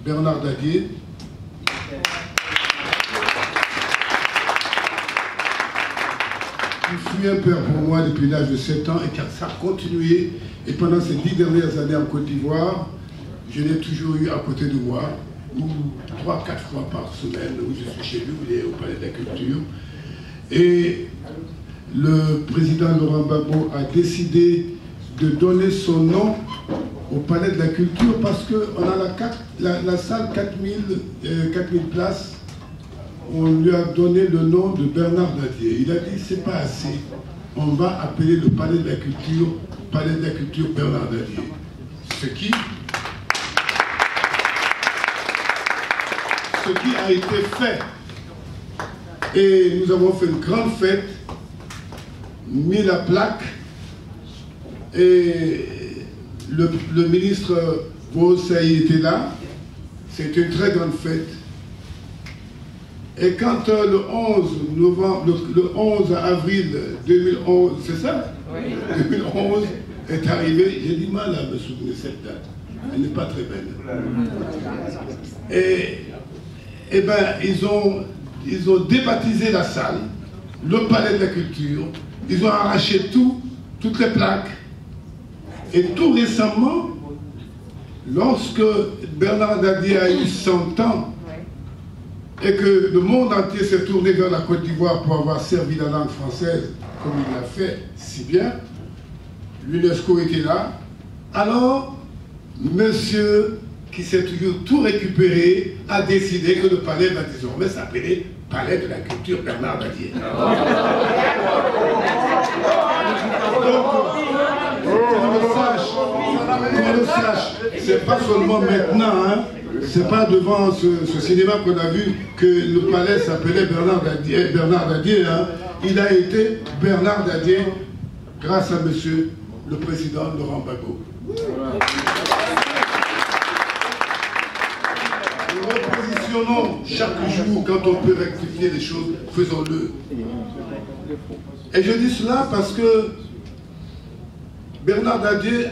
S3: Bernard Dadier, qui fut un père pour moi depuis l'âge de 7 ans et qui a continué. Et pendant ces 10 dernières années en Côte d'Ivoire, je l'ai toujours eu à côté de moi, ou 3-4 fois par semaine, où je suis chez lui, il est au Palais de la Culture. Et le président Laurent Gbagbo a décidé de donner son nom au Palais de la Culture parce qu'on a la salle 4000 places. On lui a donné le nom de Bernard Dadier. Il a dit c'est pas assez. On va appeler le Palais de la Culture Bernard Dadier. Ce qui a été fait. Et nous avons fait une grande fête, mis la plaque, et le ministre Bosaï était là. C'était une très grande fête. Et quand le 11 avril 2011, c'est ça? Oui. 2011 est arrivé, j'ai du mal à me souvenir de cette date. Elle n'est pas très belle. Et ben, ils ont débaptisé la salle, le Palais de la Culture, ils ont arraché toutes les plaques. Et tout récemment, lorsque Bernard Dadier a eu 100 ans, et que le monde entier s'est tourné vers la Côte d'Ivoire pour avoir servi la langue française, comme il l'a fait si bien, l'UNESCO était là, alors, monsieur qui s'est toujours tout récupéré, a décidé que le palais va désormais s'appeler Palais de la Culture Bernard Dadier. Donc, qu'on le sache, c'est pas seulement maintenant, hein, c'est pas devant ce cinéma qu'on a vu que le palais s'appelait Bernard Dadier, hein. Il a été Bernard Dadier grâce à monsieur le président Laurent Gbagbo. Nous repositionnons chaque jour, quand on peut rectifier les choses, faisons-le. Et je dis cela parce que Bernard Dadier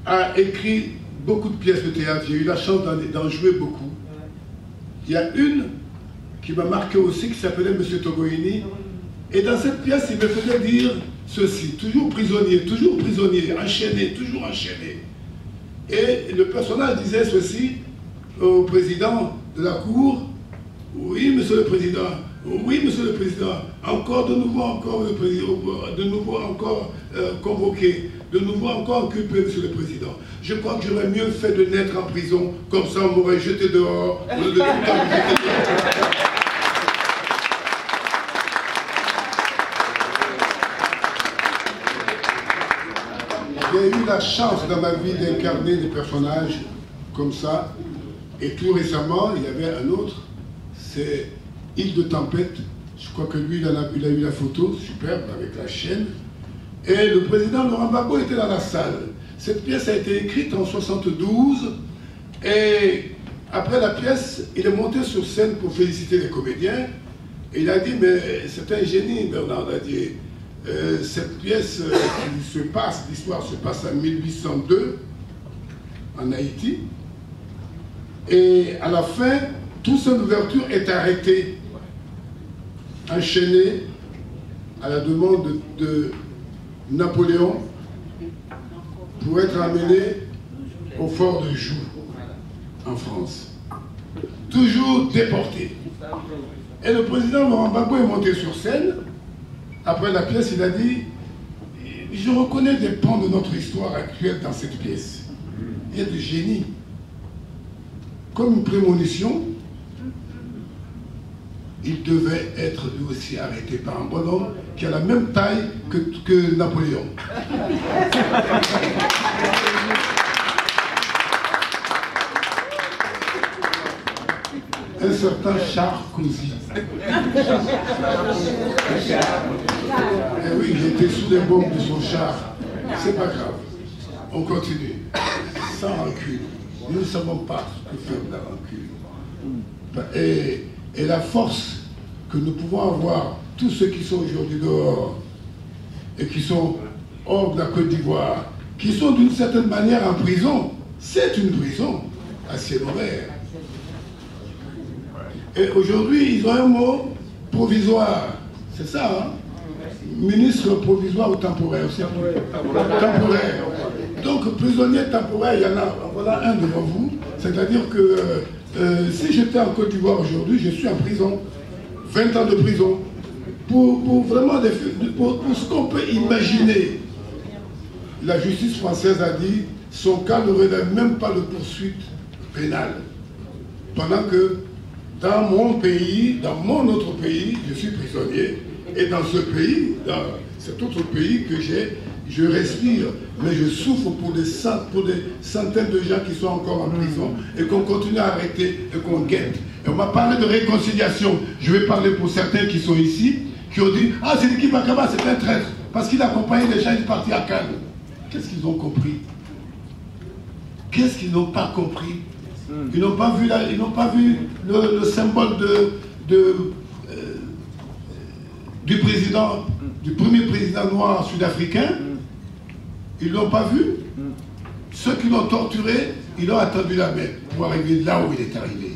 S3: a écrit beaucoup de pièces de théâtre. J'ai eu la chance d'en jouer beaucoup. Il y a une qui m'a marqué aussi, qui s'appelait Monsieur Togoini. Et dans cette pièce, il me faisait dire ceci, toujours prisonnier, enchaîné, toujours enchaîné. Et le personnage disait ceci au président de la cour: oui, monsieur le président, oui, monsieur le président, encore de nouveau, encore le président, de nouveau encore convoqué, de nouveau encore occupé, monsieur le président. Je crois que j'aurais mieux fait de naître en prison, comme ça on m'aurait jeté dehors. J'ai eu la chance dans ma vie d'incarner des personnages comme ça. Et tout récemment, il y avait un autre, c'est Île de Tempête. Je crois que lui, il a eu la photo, superbe, avec la chaîne. Et le président Laurent Gbagbo était dans la salle. Cette pièce a été écrite en 72. Et après la pièce, il est monté sur scène pour féliciter les comédiens. Et il a dit, mais c'est un génie, Bernard Dadier. Cette pièce qui se passe, l'histoire se passe en 1802, en Haïti. Et à la fin, toute son ouverture est arrêtée, enchaînée à la demande de Napoléon pour être amené au fort de Joux, en France. Toujours déporté. Et le président Laurent Gbagbo est monté sur scène. Après la pièce, il a dit: je reconnais des pans de notre histoire actuelle dans cette pièce. Il y a du génie. Comme une prémonition, il devait être lui aussi arrêté par un bonhomme qui a la même taille que Napoléon. Un certain Sarkozy. Et oui, il était sous les bombes de son char. C'est pas grave. On continue. Sans rancune. Nous ne savons pas ce que fait la rancune. Et la force que nous pouvons avoir, tous ceux qui sont aujourd'hui dehors et qui sont hors de la Côte d'Ivoire,
S9: qui sont d'une certaine manière en prison. C'est une prison à ciel ouvert. Et aujourd'hui, ils ont un mot provisoire. C'est ça, hein? Ministre provisoire ou temporaire? Temporaire. Donc, prisonnier temporaire, il y en a, voilà un devant vous. C'est-à-dire que si j'étais en Côte d'Ivoire aujourd'hui, je suis en prison. 20 ans de prison. Pour vraiment pour ce qu'on peut imaginer. La justice française a dit son cas ne relève même pas de poursuite pénale. Pendant que dans mon pays, dans mon autre pays, je suis prisonnier. Et dans ce pays, dans cet autre pays que je respire, mais je souffre pour des centaines de gens qui sont encore en prison et qu'on continue à arrêter et qu'on guette. Et on m'a parlé de réconciliation. Je vais parler pour certains qui sont ici, qui ont dit « Ah, c'est Sidiki Bakaba, c'est un traître, parce qu'il accompagnait les gens, il est parti à Cannes. » Qu'est-ce qu'ils ont compris? Qu'est-ce qu'ils n'ont pas compris? Ils n'ont pas vu, le symbole du président, du premier président noir sud-africain. Ils ne l'ont pas vu. Ceux qui l'ont torturé, ils ont attendu la main pour arriver là où il est arrivé.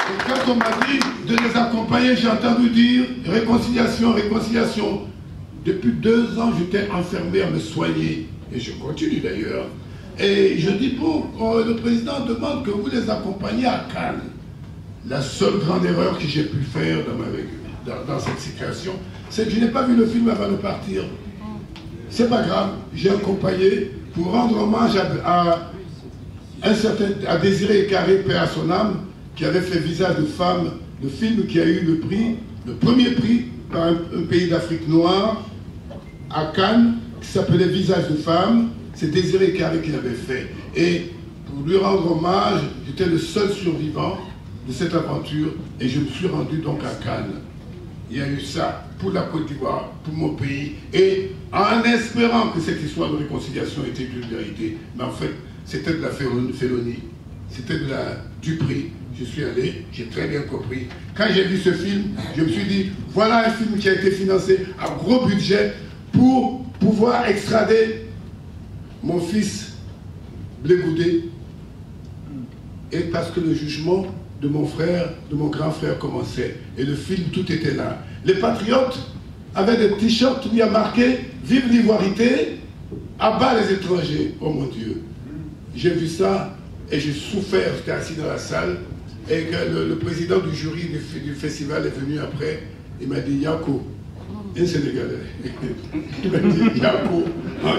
S9: Et quand on m'a dit de les accompagner, j'ai entendu dire réconciliation, réconciliation. Depuis 2 ans, j'étais enfermé à me soigner. Et je continue d'ailleurs. Et je dis, bon, le président demande que vous les accompagniez à Cannes. La seule grande erreur que j'ai pu faire dans cette situation, c'est que je n'ai pas vu le film avant de partir. C'est pas grave, j'ai accompagné pour rendre hommage à Désiré Carré, paix à son âme, qui avait fait Visage de femme, le film qui a eu le prix, le premier prix par un pays d'Afrique noire, à Cannes, qui s'appelait Visage de femme. C'est Désiré Carré qui l'avait fait. Et pour lui rendre hommage, j'étais le seul survivant de cette aventure et je me suis rendu donc à Cannes. Il y a eu ça pour la Côte d'Ivoire, pour mon pays, et en espérant que cette histoire de réconciliation était une vérité. Mais en fait, c'était de la félonie, c'était du prix. Je suis allé, j'ai très bien compris. Quand j'ai vu ce film, je me suis dit, voilà un film qui a été financé à gros budget pour pouvoir extrader mon fils Blé Goudé. Et parce que le jugement de mon frère, de mon grand frère commençait. Et le film, tout était là. Les patriotes avaient des t-shirts où il y a marqué « Vive l'ivoirité, abat les étrangers ». Oh mon Dieu. J'ai vu ça et j'ai souffert. J'étais assis dans la salle et que le président du jury du festival est venu après. Il m'a dit « Yako ». Un Sénégalais. Il m'a dit Yako.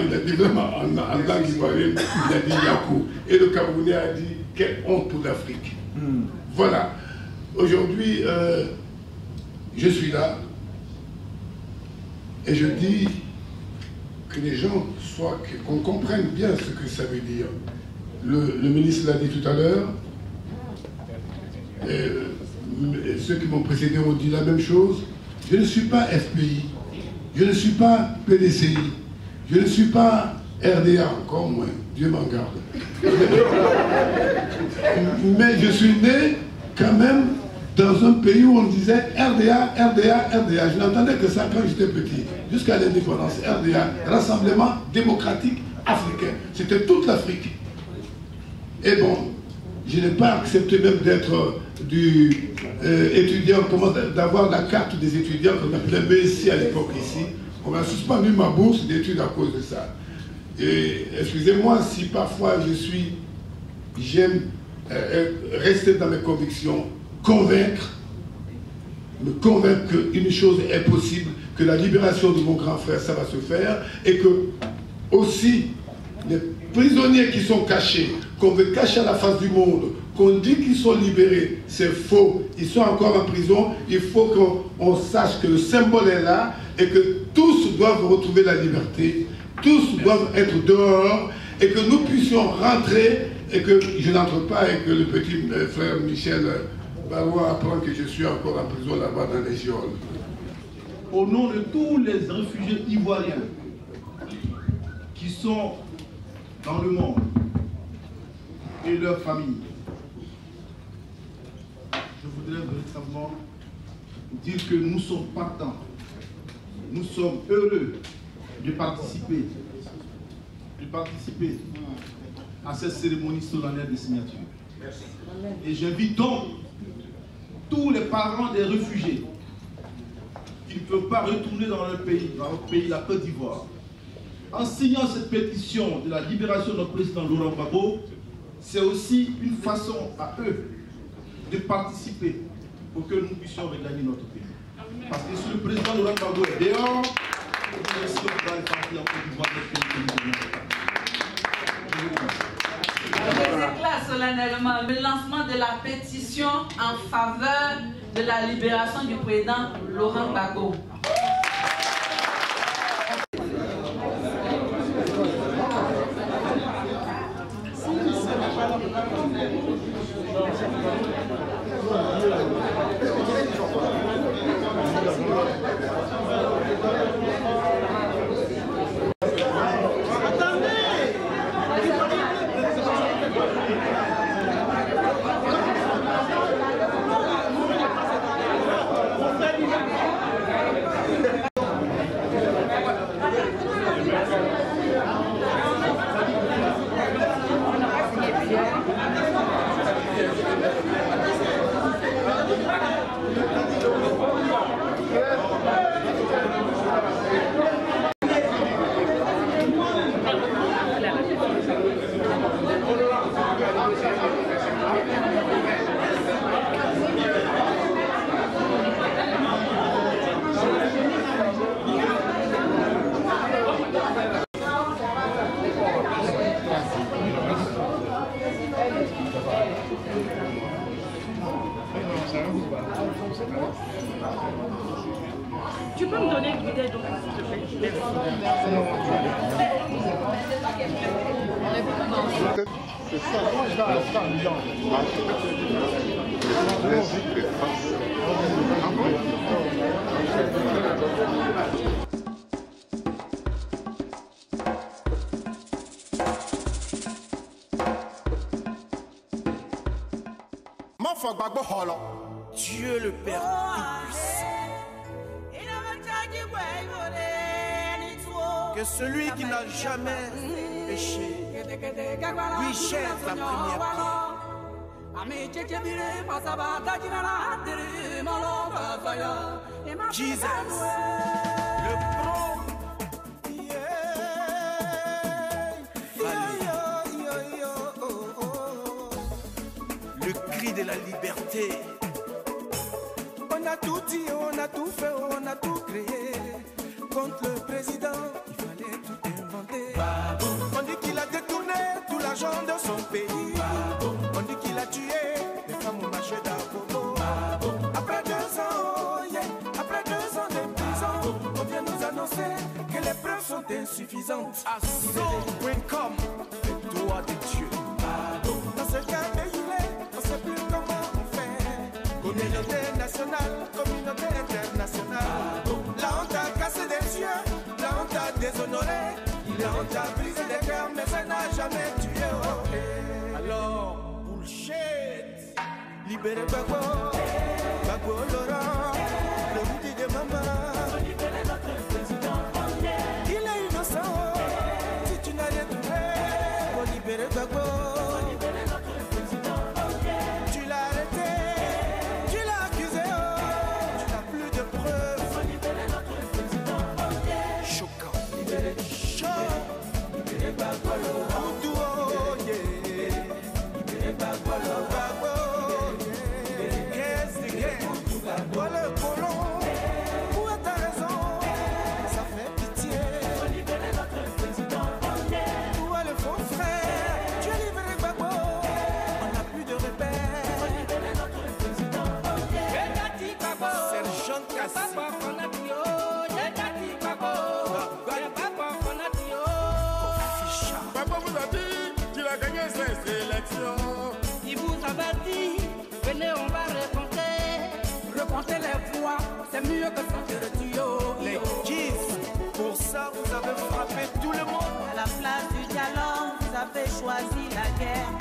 S9: Il a dit vraiment en langue ivoirienne, il a dit Yako. Et le Camerounais a dit quelle honte pour l'Afrique. Voilà. Aujourd'hui, je suis là et je dis que les gens qu'on comprenne bien ce que ça veut dire. Le ministre l'a dit tout à l'heure. Ceux qui m'ont précédé ont dit la même chose. Je ne suis pas FPI, je ne suis pas PDCI, je ne suis pas RDA, encore moins, Dieu m'en garde. Mais je suis né quand même dans un pays où on disait RDA, RDA, RDA. Je n'entendais que ça quand j'étais petit, jusqu'à l'indépendance. RDA, Rassemblement démocratique africain. C'était toute l'Afrique. Et bon, je n'ai pas accepté même d'être étudiant, d'avoir la carte des étudiants qu'on appelait Messi à l'époque ici. On m'a suspendu ma bourse d'études à cause de ça. Et excusez-moi si parfois j'aime rester dans mes convictions, me convaincre qu'une chose est possible, que la libération de mon grand frère, ça va se faire, et que aussi les prisonniers qui sont cachés, qu'on veut cacher à la face du monde, qu'on dit qu'ils sont libérés, c'est faux. Ils sont encore en prison. Il faut qu'on sache que le symbole est là et que tous doivent retrouver la liberté. Tous doivent être dehors et que nous puissions rentrer et que je n'entre pas et que le petit frère Michel Barois apprend que je suis encore en prison là-bas dans les geôles.
S10: Au nom de tous les réfugiés ivoiriens qui sont dans le monde et leurs familles, je voudrais véritablement dire que nous sommes partants nous sommes heureux de participer à cette cérémonie solennelle de signature. Et j'invite donc tous les parents des réfugiés qui ne peuvent pas retourner dans leur pays, la Côte d'Ivoire. En signant cette pétition de la libération de notre président Laurent Gbagbo, c'est aussi une façon à eux de participer pour que nous puissions regagner notre pays. Parce que si le président Laurent Gbagbo est dehors, nous aussi on va partir en Côte d'Ivoire notre pays.
S11: Je déclare solennellement le lancement de la pétition en faveur de la libération du président Laurent Gbagbo.
S12: Tu peux me donner une idée donc, s'il te plaît?
S9: C'est ça, moi je vais rester en Lyon.
S13: Dieu le Père Tout-Puissant. Que celui qui n'a jamais péché lui jette la première pierre. Jesus, le pro. Le cri de la liberté.
S14: On a tout dit, on a tout fait, on a tout créé. Contre le président, il fallait tout inventer. On dit qu'il a détourné tout l'argent de son pays. On dit qu'il a tué les femmes au marché d'Agogo. Après 2 ans, après 2 ans de prison, on vient nous annoncer que les preuves sont insuffisantes.
S13: Assaut.com, le droit de Dieu.
S14: Dans ce cas de on ne sait plus comment on fait. Communauté nationale, communauté internationale. La honte a cassé des yeux, la honte a déshonoré, la honte a brisé des cœurs, mais ça n'a jamais tué.
S13: Alors, bullshit.
S14: Libérez Gbagbo, Gbagbo Laurent, le midi de maman.
S12: Libérez notre président.
S14: Il est innocent, si tu n'as rien trouvé, faut libérer Gbagbo.
S12: Libérez notre président.
S14: Tu l'as arrêté, tu l'as accusé, tu n'as plus de preuves.
S12: Libérez notre président.
S13: Choquant.
S14: Libérez Gbagbo Laurent. Libérez Gbagbo Laurent. Toi le colon, où est ta raison? Ça fait pitié.
S12: Libérez notre président.
S14: Où est le faux frère? Tu es libéré Gbagbo. On n'a plus de repères.
S12: Libérez notre président.
S13: Sergent Kassi.
S9: Papa vous a dit qu'il a gagné ses élections.
S12: Il vous avait dit, venez on va raconter. Reconter les voix, c'est mieux que sortir le tuyau.
S13: Les kids, pour ça vous avez frappé tout le monde.
S11: À la place du dialogue, vous avez choisi la guerre.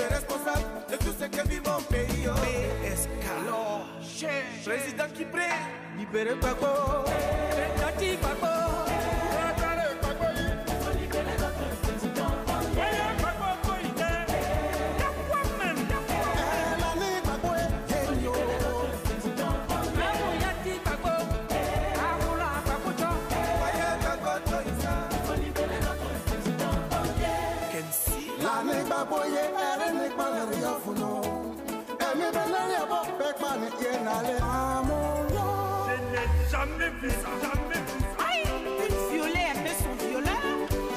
S14: responsable de tout ce que vit mon pays. PSK, président qui prie, libérez Gbagbo. Président Gbagbo.
S12: Je n'ai jamais vu ça, jamais vu ça. Aïe, une violet aimer son violet,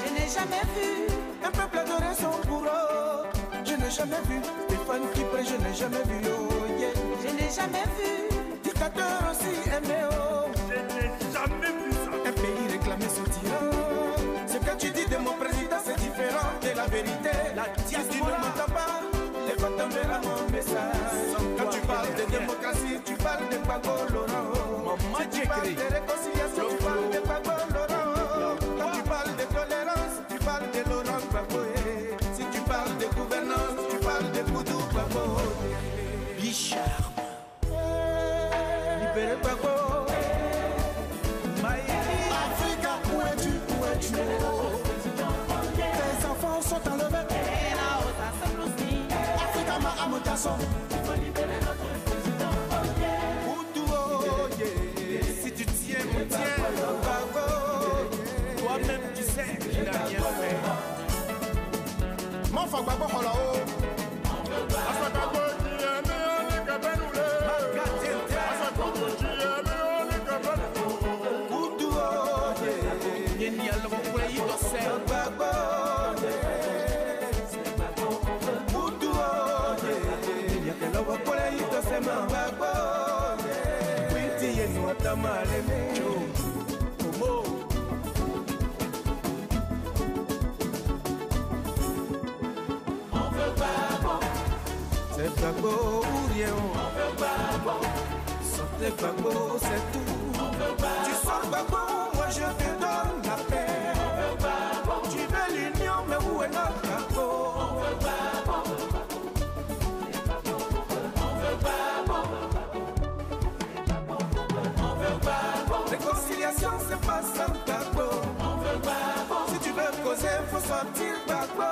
S12: je n'ai jamais vu.
S14: Un peuple adorer son bourreau, je n'ai jamais vu. Stéphane qui prie, je n'ai jamais vu. Oh, yeah.
S12: Je n'ai jamais vu.
S14: Dictateur aussi aimé, oh.
S12: Je n'ai jamais vu ça.
S14: Un pays réclamé son tyran. Ce que tu dis de mon président, c'est différent de la vérité. Si tu ne m'entends pas, les va tomber à mon message. Quand tu parles de démocratie, tu parles de Gbagbo Laurent. Si tu parles de réconciliation, tu parles de Gbagbo Laurent. Quand tu parles de tolérance, tu parles de Laurent Gbagbo. Si tu parles de gouvernance, tu parles de Boudou Gbagbo. Bichard, libérez Gbagbo.
S2: Africa, où es-tu, où es-tu? Tes enfants sont enlevés. Africa, ma amotason.
S14: Si tu tiens, me tiens, toi-même tu sais qu'il n'a rien fait.
S2: Mon frère Gbagbo Holao.
S14: C'est Gbagbo ou rien. Sortez Gbagbo, c'est tout. Tu sors Gbagbo, moi je te donne la paix. Tu veux l'union, mais où est notre Gbagbo? Réconciliation, c'est pas sans Gbagbo. Si tu veux causer, faut sortir Gbagbo.